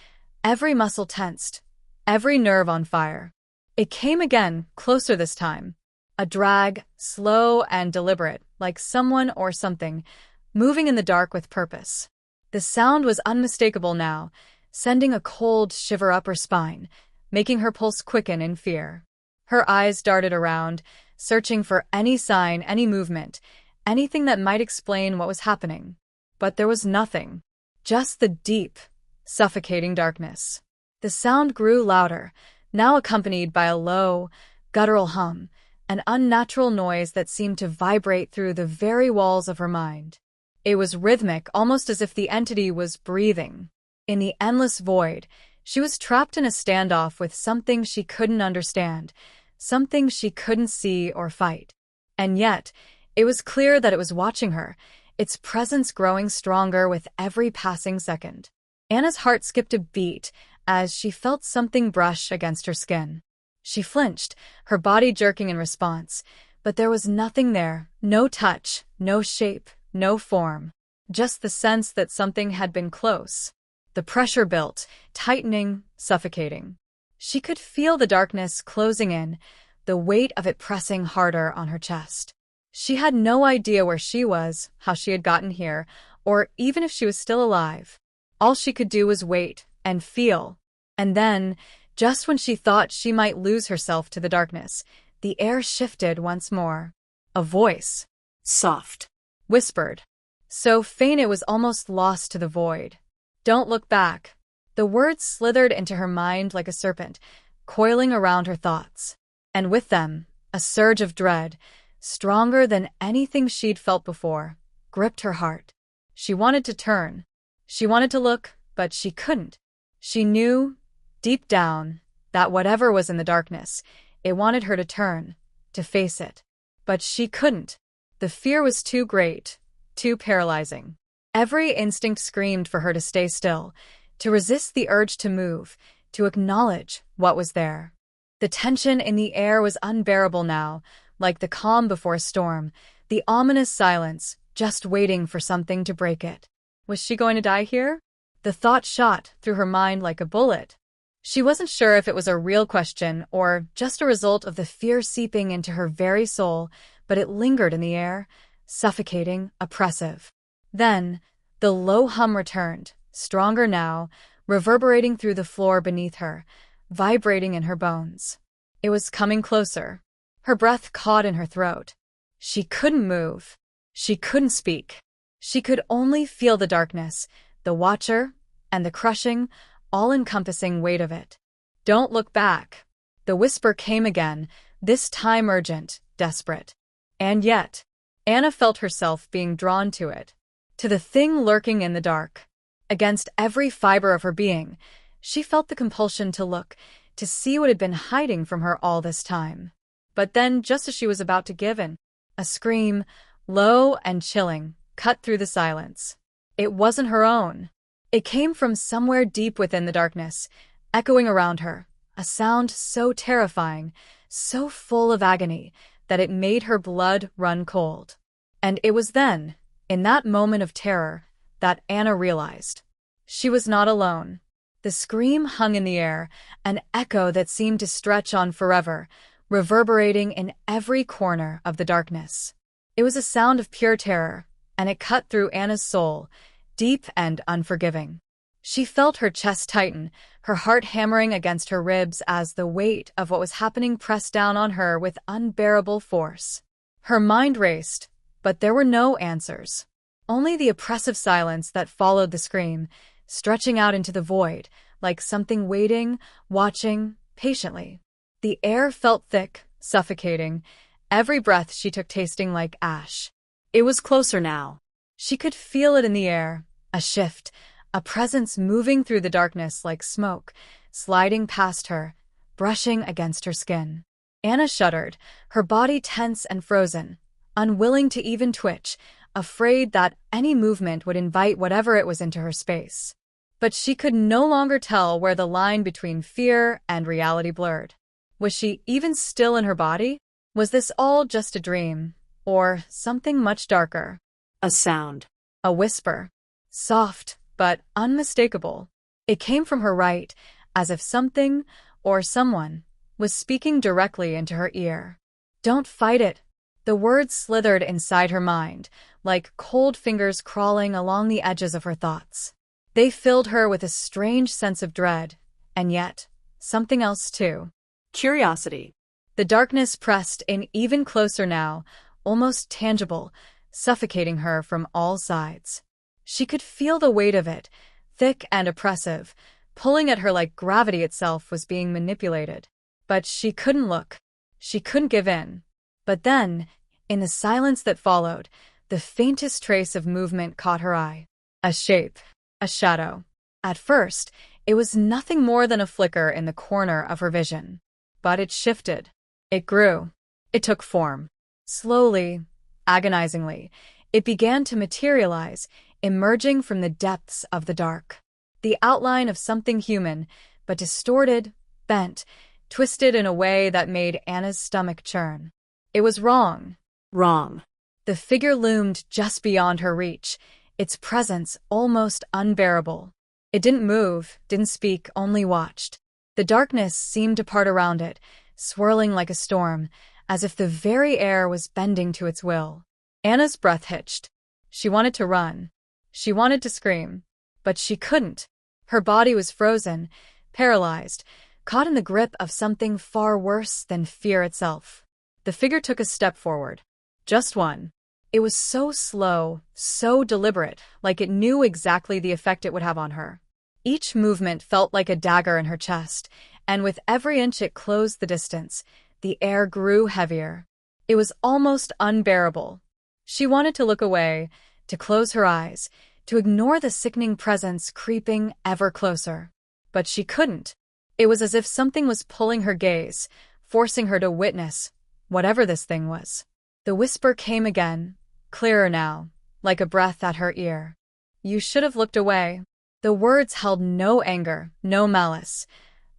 every muscle tensed, every nerve on fire. It came again, closer this time. A drag, slow and deliberate, like someone or something, moving in the dark with purpose. The sound was unmistakable now, sending a cold shiver up her spine, making her pulse quicken in fear. Her eyes darted around, searching for any sign, any movement, anything that might explain what was happening. But there was nothing. Just the deep, suffocating darkness. The sound grew louder, now accompanied by a low, guttural hum, an unnatural noise that seemed to vibrate through the very walls of her mind. It was rhythmic, almost as if the entity was breathing. In the endless void, she was trapped in a standoff with something she couldn't understand, something she couldn't see or fight. And yet, it was clear that it was watching her, its presence growing stronger with every passing second. Anna's heart skipped a beat as she felt something brush against her skin. She flinched, her body jerking in response, but there was nothing there, no touch, no shape, no form, just the sense that something had been close. The pressure built, tightening, suffocating. She could feel the darkness closing in, the weight of it pressing harder on her chest. She had no idea where she was, how she had gotten here, or even if she was still alive. All she could do was wait and feel. And then, just when she thought she might lose herself to the darkness, the air shifted once more. A voice, Soft. whispered, so faint it was almost lost to the void. Don't look back. The words slithered into her mind like a serpent, coiling around her thoughts. And with them, a surge of dread, stronger than anything she'd felt before, gripped her heart. She wanted to turn. She wanted to look, but she couldn't. She knew, deep down, that whatever was in the darkness, it wanted her to turn, to face it. But she couldn't. The fear was too great, too paralyzing. Every instinct screamed for her to stay still, to resist the urge to move, to acknowledge what was there. The tension in the air was unbearable now, like the calm before a storm, the ominous silence, just waiting for something to break it. Was she going to die here? The thought shot through her mind like a bullet. She wasn't sure if it was a real question or just a result of the fear seeping into her very soul, but it lingered in the air, suffocating, oppressive. Then, the low hum returned, stronger now, reverberating through the floor beneath her, vibrating in her bones. It was coming closer. Her breath caught in her throat. She couldn't move. She couldn't speak. She could only feel the darkness, the watcher, and the crushing, all-encompassing weight of it. "Don't look back." The whisper came again, this time urgent, desperate. And yet, Anna felt herself being drawn to it, to the thing lurking in the dark. Against every fiber of her being, she felt the compulsion to look, to see what had been hiding from her all this time. But then, just as she was about to give in, a scream, low and chilling, cut through the silence. It wasn't her own. It came from somewhere deep within the darkness, echoing around her, a sound so terrifying, so full of agony, that it made her blood run cold. And it was then, in that moment of terror, that Anna realized she was not alone. The scream hung in the air, an echo that seemed to stretch on forever, reverberating in every corner of the darkness. It was a sound of pure terror, and it cut through Anna's soul, deep and unforgiving. She felt her chest tighten, her heart hammering against her ribs as the weight of what was happening pressed down on her with unbearable force. Her mind raced, but there were no answers. Only the oppressive silence that followed the scream, stretching out into the void, like something waiting, watching, patiently. The air felt thick, suffocating, every breath she took tasting like ash. It was closer now. She could feel it in the air, a shift, a presence moving through the darkness like smoke, sliding past her, brushing against her skin. Anna shuddered, her body tense and frozen, unwilling to even twitch, afraid that any movement would invite whatever it was into her space. But she could no longer tell where the line between fear and reality blurred. Was she even still in her body? Was this all just a dream, or something much darker? A sound. A whisper. Soft, but unmistakable. It came from her right, as if something, or someone, was speaking directly into her ear. "Don't fight it." The words slithered inside her mind, like cold fingers crawling along the edges of her thoughts. They filled her with a strange sense of dread, and yet, something else too. Curiosity. The darkness pressed in even closer now, almost tangible, suffocating her from all sides. She could feel the weight of it, thick and oppressive, pulling at her like gravity itself was being manipulated. But she couldn't look. She couldn't give in. But then, in the silence that followed, the faintest trace of movement caught her eye. A shape, a shadow. At first, it was nothing more than a flicker in the corner of her vision. But it shifted. It grew. It took form. Slowly, agonizingly, it began to materialize, emerging from the depths of the dark. The outline of something human, but distorted, bent, twisted in a way that made Anna's stomach churn. It was wrong. Wrong. The figure loomed just beyond her reach, its presence almost unbearable. It didn't move, didn't speak, only watched. The darkness seemed to part around it, swirling like a storm, as if the very air was bending to its will. Anna's breath hitched. She wanted to run. She wanted to scream. But she couldn't. Her body was frozen, paralyzed, caught in the grip of something far worse than fear itself. The figure took a step forward. Just one. It was so slow, so deliberate, like it knew exactly the effect it would have on her. Each movement felt like a dagger in her chest, and with every inch it closed the distance, the air grew heavier. It was almost unbearable. She wanted to look away, to close her eyes, to ignore the sickening presence creeping ever closer. But she couldn't. It was as if something was pulling her gaze, forcing her to witness whatever this thing was. The whisper came again, clearer now, like a breath at her ear. "You should have looked away." The words held no anger, no malice,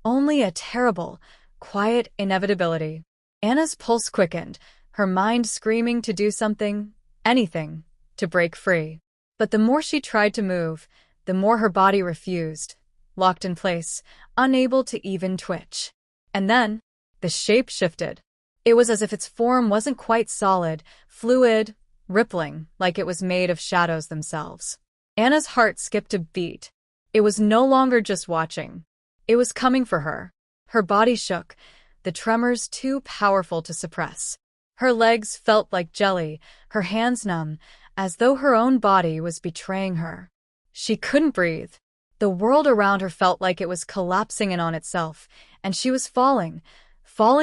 only a terrible, quiet inevitability. Anna's pulse quickened, her mind screaming to do something, anything, to break free. But the more she tried to move, the more her body refused, locked in place, unable to even twitch. And then, the shape shifted. It was as if its form wasn't quite solid, fluid, rippling, like it was made of shadows themselves. Anna's heart skipped a beat. It was no longer just watching. It was coming for her. Her body shook, the tremors too powerful to suppress. Her legs felt like jelly, her hands numb, as though her own body was betraying her. She couldn't breathe. The world around her felt like it was collapsing in on itself, and she was falling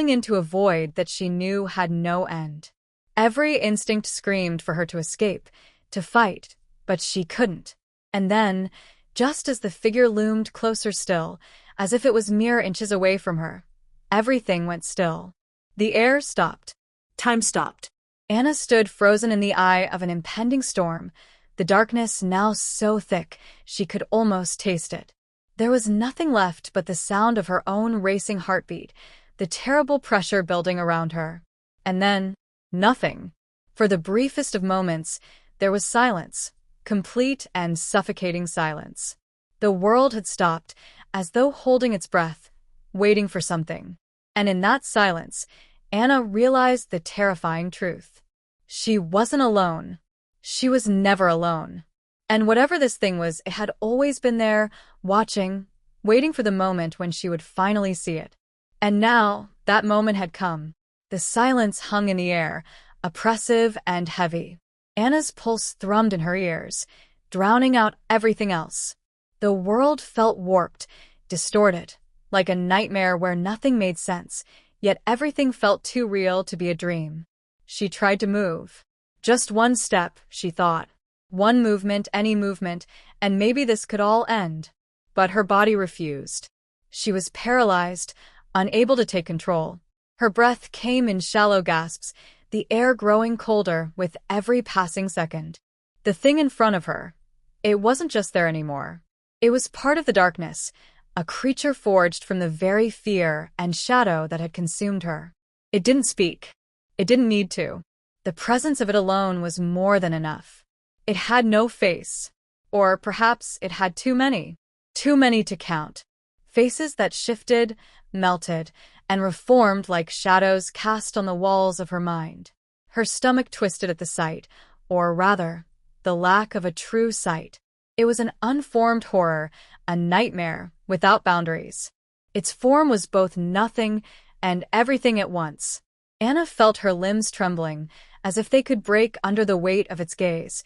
into a void that she knew had no end. Every instinct screamed for her to escape, to fight, but she couldn't. And then, just as the figure loomed closer still, as if it was mere inches away from her, everything went still. The air stopped. Time stopped. Anna stood frozen in the eye of an impending storm, the darkness now so thick she could almost taste it. There was nothing left but the sound of her own racing heartbeat, the terrible pressure building around her. And then, nothing. For the briefest of moments, there was silence, complete and suffocating silence. The world had stopped, as though holding its breath, waiting for something. And in that silence, Anna realized the terrifying truth. She wasn't alone. She was never alone. And whatever this thing was, it had always been there, watching, waiting for the moment when she would finally see it. And now, that moment had come. The silence hung in the air, oppressive and heavy. Anna's pulse thrummed in her ears, drowning out everything else. The world felt warped, distorted, like a nightmare where nothing made sense, yet everything felt too real to be a dream. She tried to move. Just one step, she thought. One movement, any movement, and maybe this could all end. But her body refused. She was paralyzed, unable to take control. Her breath came in shallow gasps, the air growing colder with every passing second. The thing in front of her, it wasn't just there anymore. It was part of the darkness, a creature forged from the very fear and shadow that had consumed her. It didn't speak. It didn't need to. The presence of it alone was more than enough. It had no face. Or perhaps it had too many. Too many to count. Faces that shifted, melted, and reformed like shadows cast on the walls of her mind. Her stomach twisted at the sight, or rather, the lack of a true sight. It was an unformed horror, a nightmare without boundaries. Its form was both nothing and everything at once. Anna felt her limbs trembling, as if they could break under the weight of its gaze,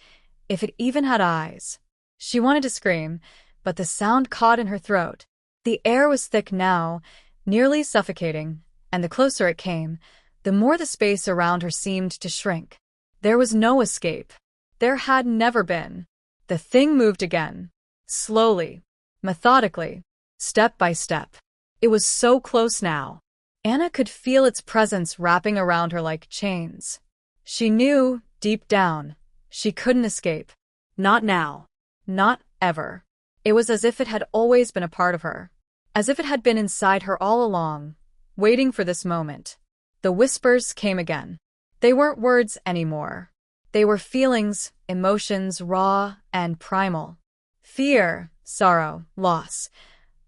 if it even had eyes. She wanted to scream, but the sound caught in her throat. The air was thick now, nearly suffocating, and the closer it came, the more the space around her seemed to shrink. There was no escape. There had never been. The thing moved again. Slowly, methodically, step by step. It was so close now. Anna could feel its presence wrapping around her like chains. She knew, deep down, she couldn't escape. Not now. Not ever. It was as if it had always been a part of her. As if it had been inside her all along, waiting for this moment. The whispers came again. They weren't words anymore. They were feelings, emotions raw and primal. Fear, sorrow, loss,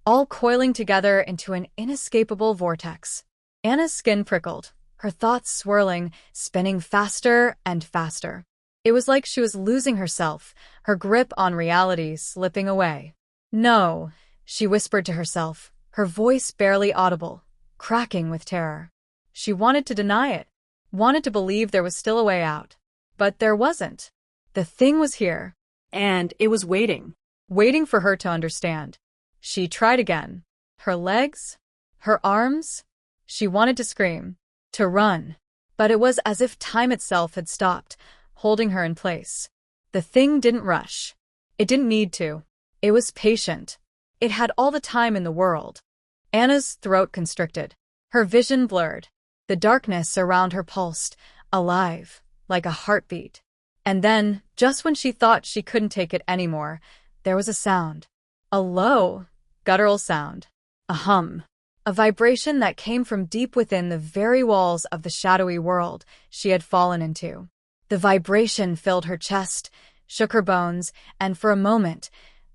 all coiling together into an inescapable vortex. Anna's skin prickled, her thoughts swirling, spinning faster and faster. It was like she was losing herself, her grip on reality slipping away. No, she whispered to herself, her voice barely audible, cracking with terror. She wanted to deny it, wanted to believe there was still a way out. But there wasn't. The thing was here. And it was waiting. Waiting for her to understand. She tried again. Her legs? Her arms? She wanted to scream, to run. But it was as if time itself had stopped, holding her in place. The thing didn't rush. It didn't need to. It was patient. It had all the time in the world. Anna's throat constricted. Her vision blurred. The darkness around her pulsed, alive, like a heartbeat. And then, just when she thought she couldn't take it anymore, there was a sound. A low, guttural sound. A hum. A vibration that came from deep within the very walls of the shadowy world she had fallen into. The vibration filled her chest, shook her bones, and for a moment,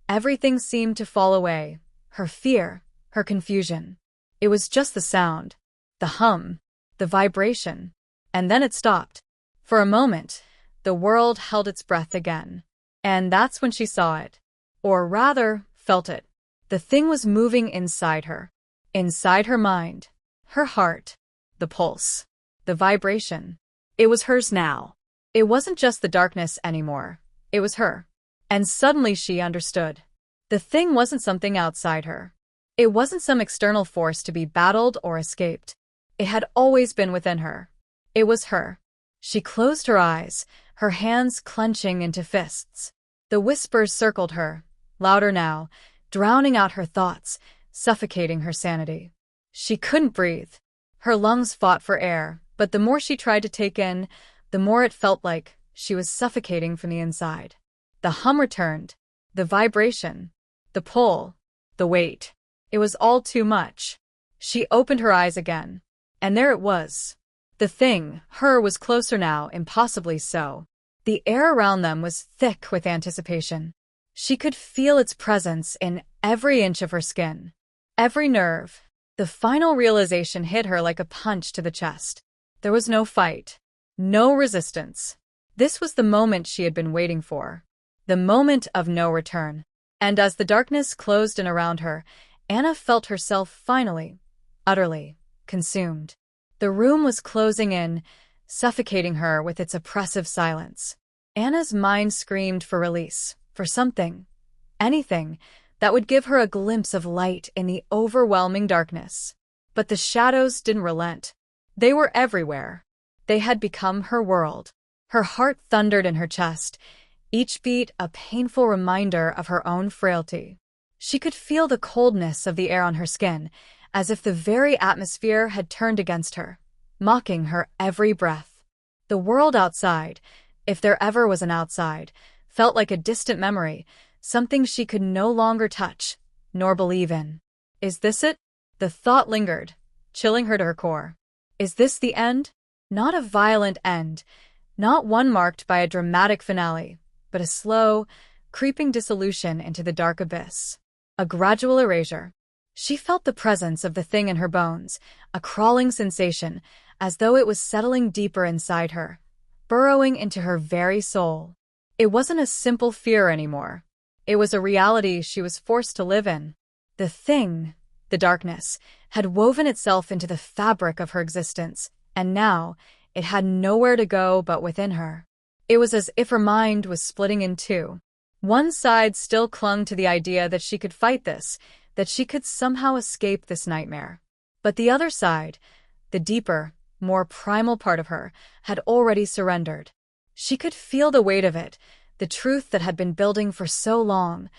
everything seemed to fall away. Her fear, her confusion. It was just the sound. The hum. The vibration. And then it stopped. For a moment, the world held its breath again. And that's when she saw it. Or rather, felt it. The thing was moving inside her. Inside her mind. Her heart. The pulse. The vibration. It was hers now. It wasn't just the darkness anymore. It was her. And suddenly she understood. The thing wasn't something outside her. It wasn't some external force to be battled or escaped. It had always been within her. It was her. She closed her eyes, her hands clenching into fists. The whispers circled her, louder now, drowning out her thoughts, suffocating her sanity. She couldn't breathe. Her lungs fought for air, but the more she tried to take in, the more it felt like she was suffocating from the inside. The hum returned, the vibration, the pull, the weight. It was all too much. She opened her eyes again, and there it was. The thing, her, was closer now, impossibly so. The air around them was thick with anticipation. She could feel its presence in every inch of her skin, every nerve. The final realization hit her like a punch to the chest. There was no fight, no resistance. This was the moment she had been waiting for, the moment of no return. And as the darkness closed in around her, Anna felt herself finally, utterly, consumed. The room was closing in, suffocating her with its oppressive silence. Anna's mind screamed for release, for something, anything, that would give her a glimpse of light in the overwhelming darkness. But the shadows didn't relent. They were everywhere. They had become her world. Her heart thundered in her chest, each beat a painful reminder of her own frailty. She could feel the coldness of the air on her skin, as if the very atmosphere had turned against her, mocking her every breath. The world outside, if there ever was an outside, felt like a distant memory, something she could no longer touch, nor believe in. Is this it? The thought lingered, chilling her to her core. Is this the end? Not a violent end, not one marked by a dramatic finale, but a slow, creeping dissolution into the dark abyss. A gradual erasure. She felt the presence of the thing in her bones, a crawling sensation, as though it was settling deeper inside her, burrowing into her very soul. It wasn't a simple fear anymore. It was a reality she was forced to live in. The thing, the darkness, had woven itself into the fabric of her existence, and now it had nowhere to go but within her. It was as if her mind was splitting in two. One side still clung to the idea that she could fight this, that she could somehow escape this nightmare. But the other side, the deeper, more primal part of her, had already surrendered. She could feel the weight of it, the truth that had been building for so long,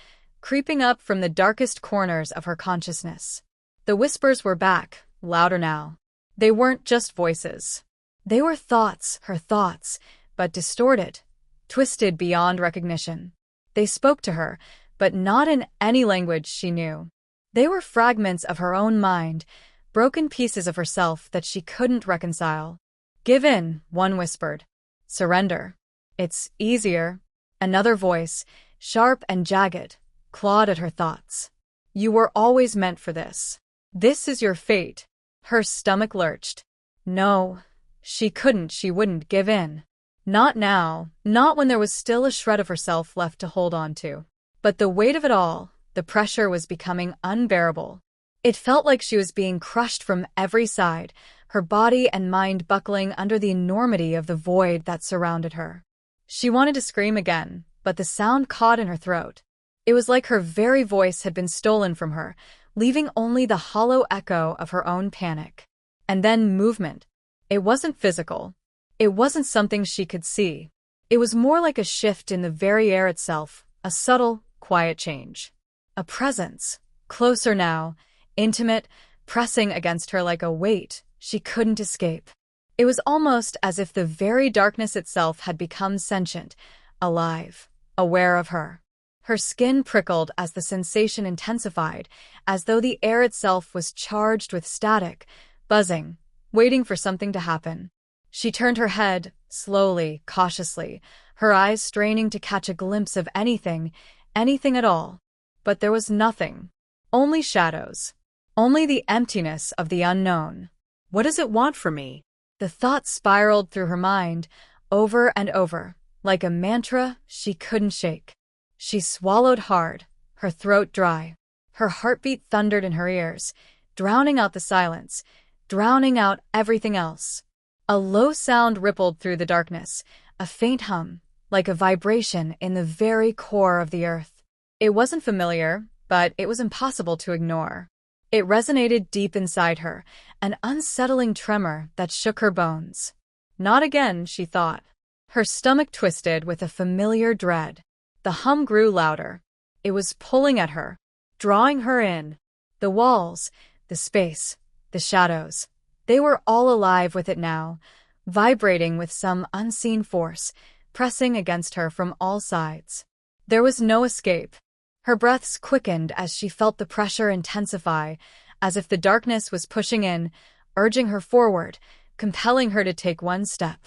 creeping up from the darkest corners of her consciousness. The whispers were back, louder now. They weren't just voices. They were thoughts, her thoughts, but distorted, twisted beyond recognition. They spoke to her, but not in any language she knew. They were fragments of her own mind, broken pieces of herself that she couldn't reconcile. Give in, one whispered. Surrender. It's easier. Another voice, sharp and jagged, clawed at her thoughts. You were always meant for this. This is your fate. Her stomach lurched. No, she wouldn't give in. Not now, not when there was still a shred of herself left to hold on to. But the weight of it all, the pressure, was becoming unbearable. It felt like she was being crushed from every side, her body and mind buckling under the enormity of the void that surrounded her. She wanted to scream again, but the sound caught in her throat. It was like her very voice had been stolen from her, leaving only the hollow echo of her own panic. And then movement. It wasn't physical. It wasn't something she could see. It was more like a shift in the very air itself, a subtle, quiet change. A presence, closer now, intimate, pressing against her like a weight she couldn't escape. It was almost as if the very darkness itself had become sentient, alive, aware of her. Her skin prickled as the sensation intensified, as though the air itself was charged with static, buzzing, waiting for something to happen. She turned her head, slowly, cautiously, her eyes straining to catch a glimpse of anything at all. But there was nothing. Only shadows. Only the emptiness of the unknown. What does it want from me? The thought spiraled through her mind, over and over, like a mantra she couldn't shake. She swallowed hard, her throat dry. Her heartbeat thundered in her ears, drowning out the silence, drowning out everything else. A low sound rippled through the darkness, a faint hum, like a vibration in the very core of the earth. It wasn't familiar, but it was impossible to ignore. It resonated deep inside her, an unsettling tremor that shook her bones. Not again, she thought. Her stomach twisted with a familiar dread. The hum grew louder. It was pulling at her, drawing her in. The walls, the space, the shadows. They were all alive with it now, vibrating with some unseen force, pressing against her from all sides. There was no escape. Her breaths quickened as she felt the pressure intensify, as if the darkness was pushing in, urging her forward, compelling her to take one step.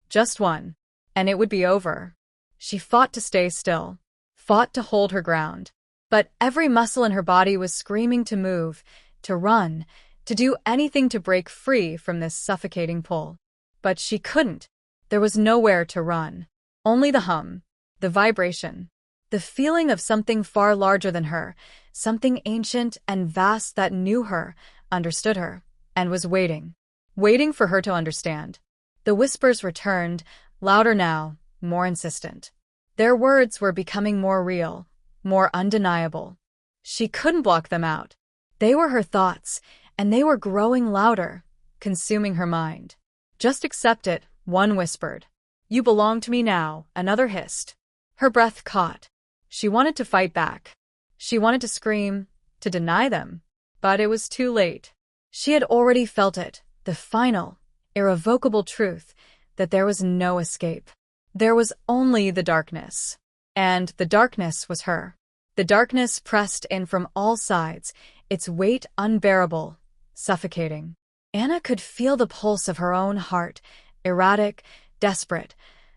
Just one. And it would be over. She fought to stay still, fought to hold her ground. But every muscle in her body was screaming to move, to run, to do anything to break free from this suffocating pull. But she couldn't. There was nowhere to run. Only the hum, the vibration, the feeling of something far larger than her, something ancient and vast that knew her, understood her, and was waiting. Waiting for her to understand. The whispers returned, louder now, more insistent. Their words were becoming more real, more undeniable. She couldn't block them out. They were her thoughts, and they were growing louder, consuming her mind. Just accept it, one whispered. You belong to me now, another hissed. Her breath caught. She wanted to fight back. She wanted to scream, to deny them. But it was too late. She had already felt it, the final, irrevocable truth, that there was no escape. There was only the darkness. And the darkness was her. The darkness pressed in from all sides, its weight unbearable, suffocating. Anna could feel the pulse of her own heart, erratic, desperate,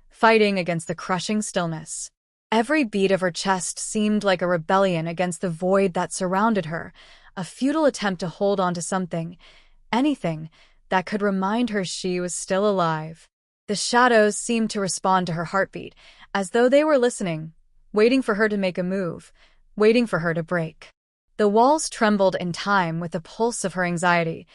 fighting against the crushing stillness. Every beat of her chest seemed like a rebellion against the void that surrounded her, a futile attempt to hold on to something, anything, that could remind her she was still alive. The shadows seemed to respond to her heartbeat, as though they were listening, waiting for her to make a move, waiting for her to break. The walls trembled in time with the pulse of her anxiety,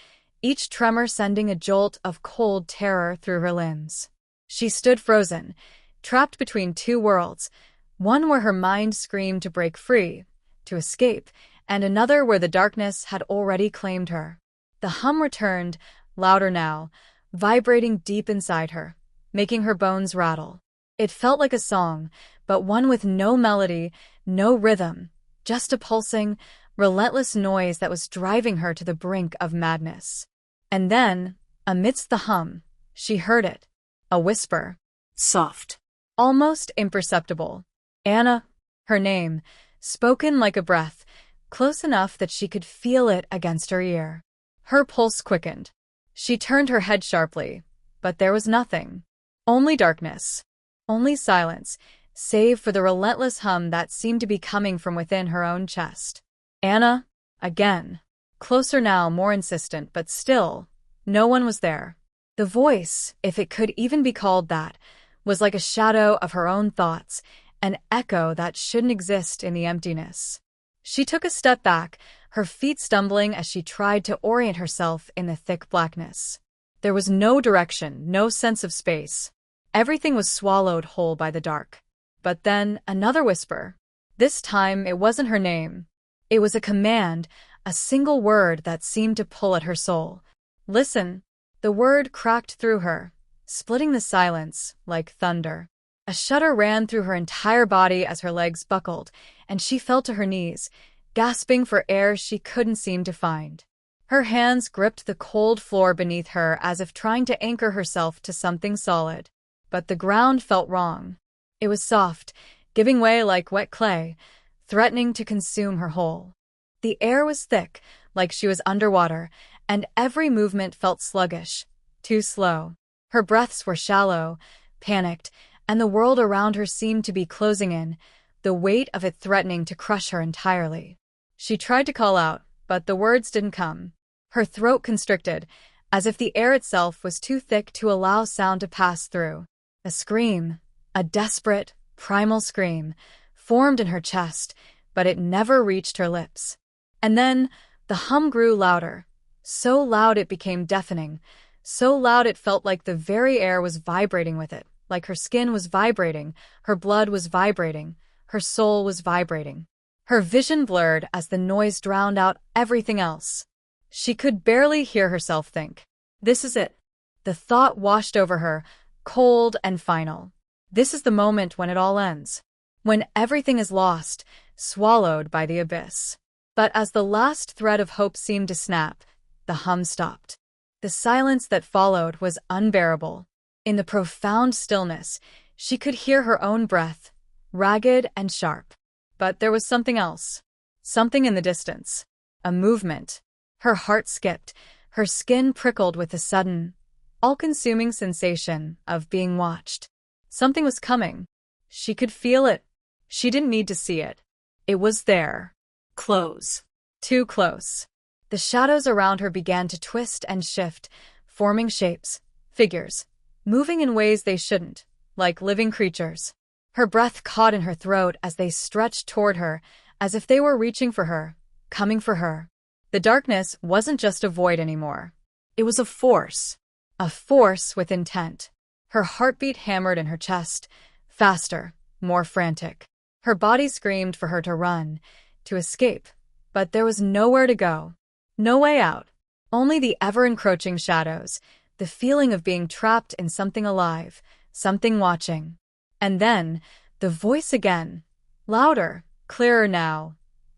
each tremor sending a jolt of cold terror through her limbs. She stood frozen, trapped between two worlds, one where her mind screamed to break free, to escape, and another where the darkness had already claimed her. The hum returned, louder now, vibrating deep inside her, making her bones rattle. It felt like a song, but one with no melody, no rhythm, just a pulsing, relentless noise that was driving her to the brink of madness. And then, amidst the hum, she heard it. A whisper. Soft. Almost imperceptible. Anna, her name, spoken like a breath, close enough that she could feel it against her ear. Her pulse quickened. She turned her head sharply, but there was nothing. Only darkness. Only silence, save for the relentless hum that seemed to be coming from within her own chest. Anna, again. Closer now, more insistent, but still, no one was there. The voice, if it could even be called that, was like a shadow of her own thoughts, an echo that shouldn't exist in the emptiness. She took a step back, her feet stumbling as she tried to orient herself in the thick blackness. There was no direction, no sense of space. Everything was swallowed whole by the dark. But then, another whisper. This time, it wasn't her name. It was a command, a single word that seemed to pull at her soul. Listen. The word cracked through her, splitting the silence like thunder. A shudder ran through her entire body as her legs buckled, and she fell to her knees, gasping for air she couldn't seem to find. Her hands gripped the cold floor beneath her as if trying to anchor herself to something solid. But the ground felt wrong. It was soft, giving way like wet clay, threatening to consume her whole. The air was thick, like she was underwater, and every movement felt sluggish, too slow. Her breaths were shallow, panicked, and the world around her seemed to be closing in, the weight of it threatening to crush her entirely. She tried to call out, but the words didn't come. Her throat constricted, as if the air itself was too thick to allow sound to pass through. A scream, a desperate, primal scream, formed in her chest, but it never reached her lips. And then, the hum grew louder, so loud it became deafening, so loud it felt like the very air was vibrating with it, like her skin was vibrating, her blood was vibrating, her soul was vibrating. Her vision blurred as the noise drowned out everything else. She could barely hear herself think. This is it. The thought washed over her, cold and final. This is the moment when it all ends. When everything is lost, swallowed by the abyss. But as the last thread of hope seemed to snap, the hum stopped. The silence that followed was unbearable. In the profound stillness, she could hear her own breath, ragged and sharp. But there was something else. Something in the distance. A movement. Her heart skipped, her skin prickled with the sudden, all-consuming sensation of being watched. Something was coming. She could feel it. She didn't need to see it. It was there. Close. Too close. The shadows around her began to twist and shift, forming shapes, figures, moving in ways they shouldn't, like living creatures. Her breath caught in her throat as they stretched toward her, as if they were reaching for her, coming for her. The darkness wasn't just a void anymore. It was a force with intent. Her heartbeat hammered in her chest, faster, more frantic. Her body screamed for her to run, to escape, but there was nowhere to go. No way out. Only the ever-encroaching shadows, the feeling of being trapped in something alive, something watching. And then, the voice again, louder, clearer now,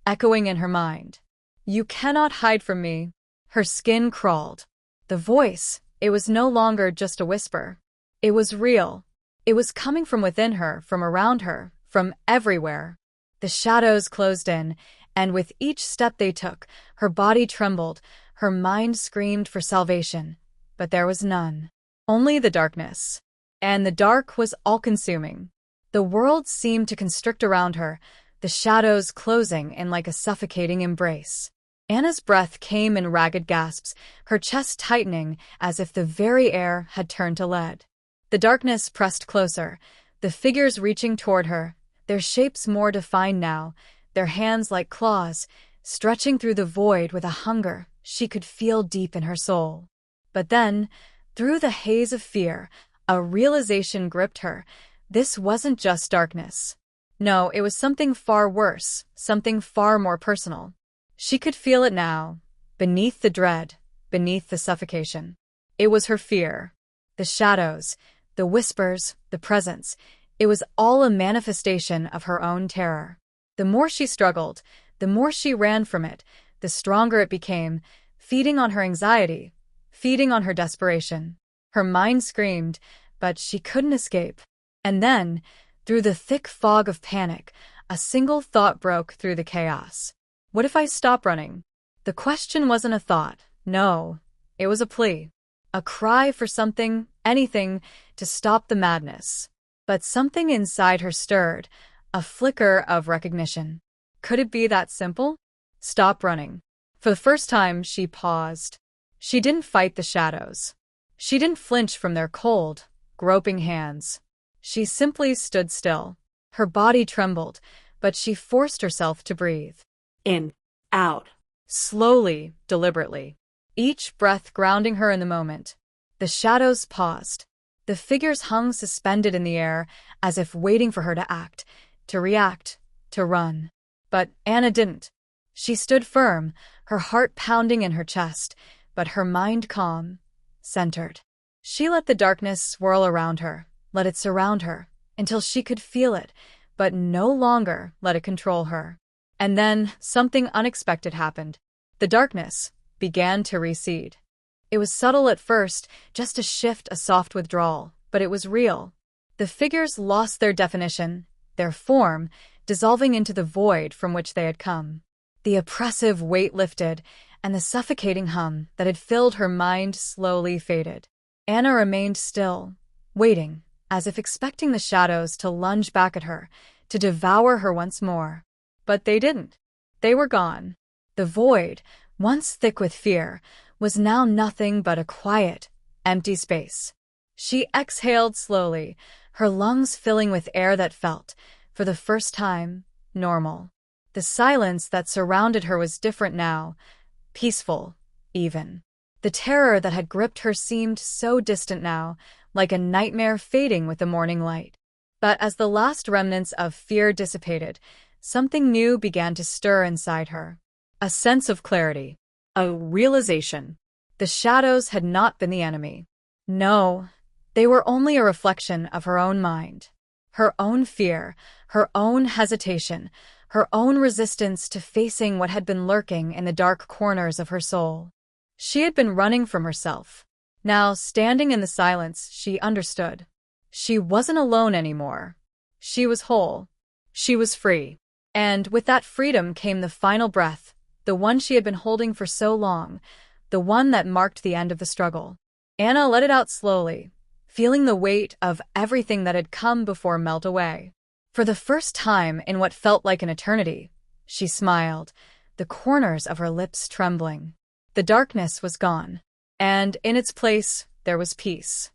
echoing in her mind. You cannot hide from me. Her skin crawled. The voice, it was no longer just a whisper. It was real. It was coming from within her, from around her, from everywhere. The shadows closed in, and with each step they took, her body trembled, her mind screamed for salvation. But there was none. Only the darkness. And the dark was all-consuming. The world seemed to constrict around her, the shadows closing in like a suffocating embrace. Anna's breath came in ragged gasps, her chest tightening as if the very air had turned to lead. The darkness pressed closer, the figures reaching toward her, their shapes more defined now, their hands like claws, stretching through the void with a hunger she could feel deep in her soul. But then, through the haze of fear, a realization gripped her. This wasn't just darkness. No, it was something far worse, something far more personal. She could feel it now, beneath the dread, beneath the suffocation. It was her fear. The shadows, the whispers, the presence. It was all a manifestation of her own terror. The more she struggled, the more she ran from it, the stronger it became, feeding on her anxiety, feeding on her desperation. Her mind screamed, but she couldn't escape. And then, through the thick fog of panic, a single thought broke through the chaos. What if I stop running? The question wasn't a thought. No, it was a plea. A cry for something, anything, to stop the madness. But something inside her stirred, a flicker of recognition. Could it be that simple? Stop running. For the first time, she paused. She didn't fight the shadows. She didn't flinch from their cold, groping hands. She simply stood still. Her body trembled, but she forced herself to breathe. In, out. Slowly, deliberately. Each breath grounding her in the moment. The shadows paused. The figures hung suspended in the air, as if waiting for her to act, to react, to run. But Anna didn't. She stood firm, her heart pounding in her chest, but her mind calm, centered. She let the darkness swirl around her, let it surround her, until she could feel it, but no longer let it control her. And then something unexpected happened. The darkness began to recede. It was subtle at first, just a shift, a soft withdrawal, but it was real. The figures lost their definition, their form, dissolving into the void from which they had come. The oppressive weight lifted, and the suffocating hum that had filled her mind slowly faded. Anna remained still, waiting, as if expecting the shadows to lunge back at her, to devour her once more. But they didn't. They were gone. The void, once thick with fear, was now nothing but a quiet, empty space. She exhaled slowly, her lungs filling with air that felt, for the first time, normal. The silence that surrounded her was different now, peaceful, even. The terror that had gripped her seemed so distant now, like a nightmare fading with the morning light. But as the last remnants of fear dissipated, something new began to stir inside her. A sense of clarity. A realization. The shadows had not been the enemy. No, they were only a reflection of her own mind. Her own fear, her own hesitation, her own resistance to facing what had been lurking in the dark corners of her soul. She had been running from herself. Now, standing in the silence, she understood. She wasn't alone anymore. She was whole. She was free. And with that freedom came the final breath, the one she had been holding for so long, the one that marked the end of the struggle. Anna let it out slowly, feeling the weight of everything that had come before melt away. For the first time in what felt like an eternity, she smiled, the corners of her lips trembling. The darkness was gone, and in its place there was peace.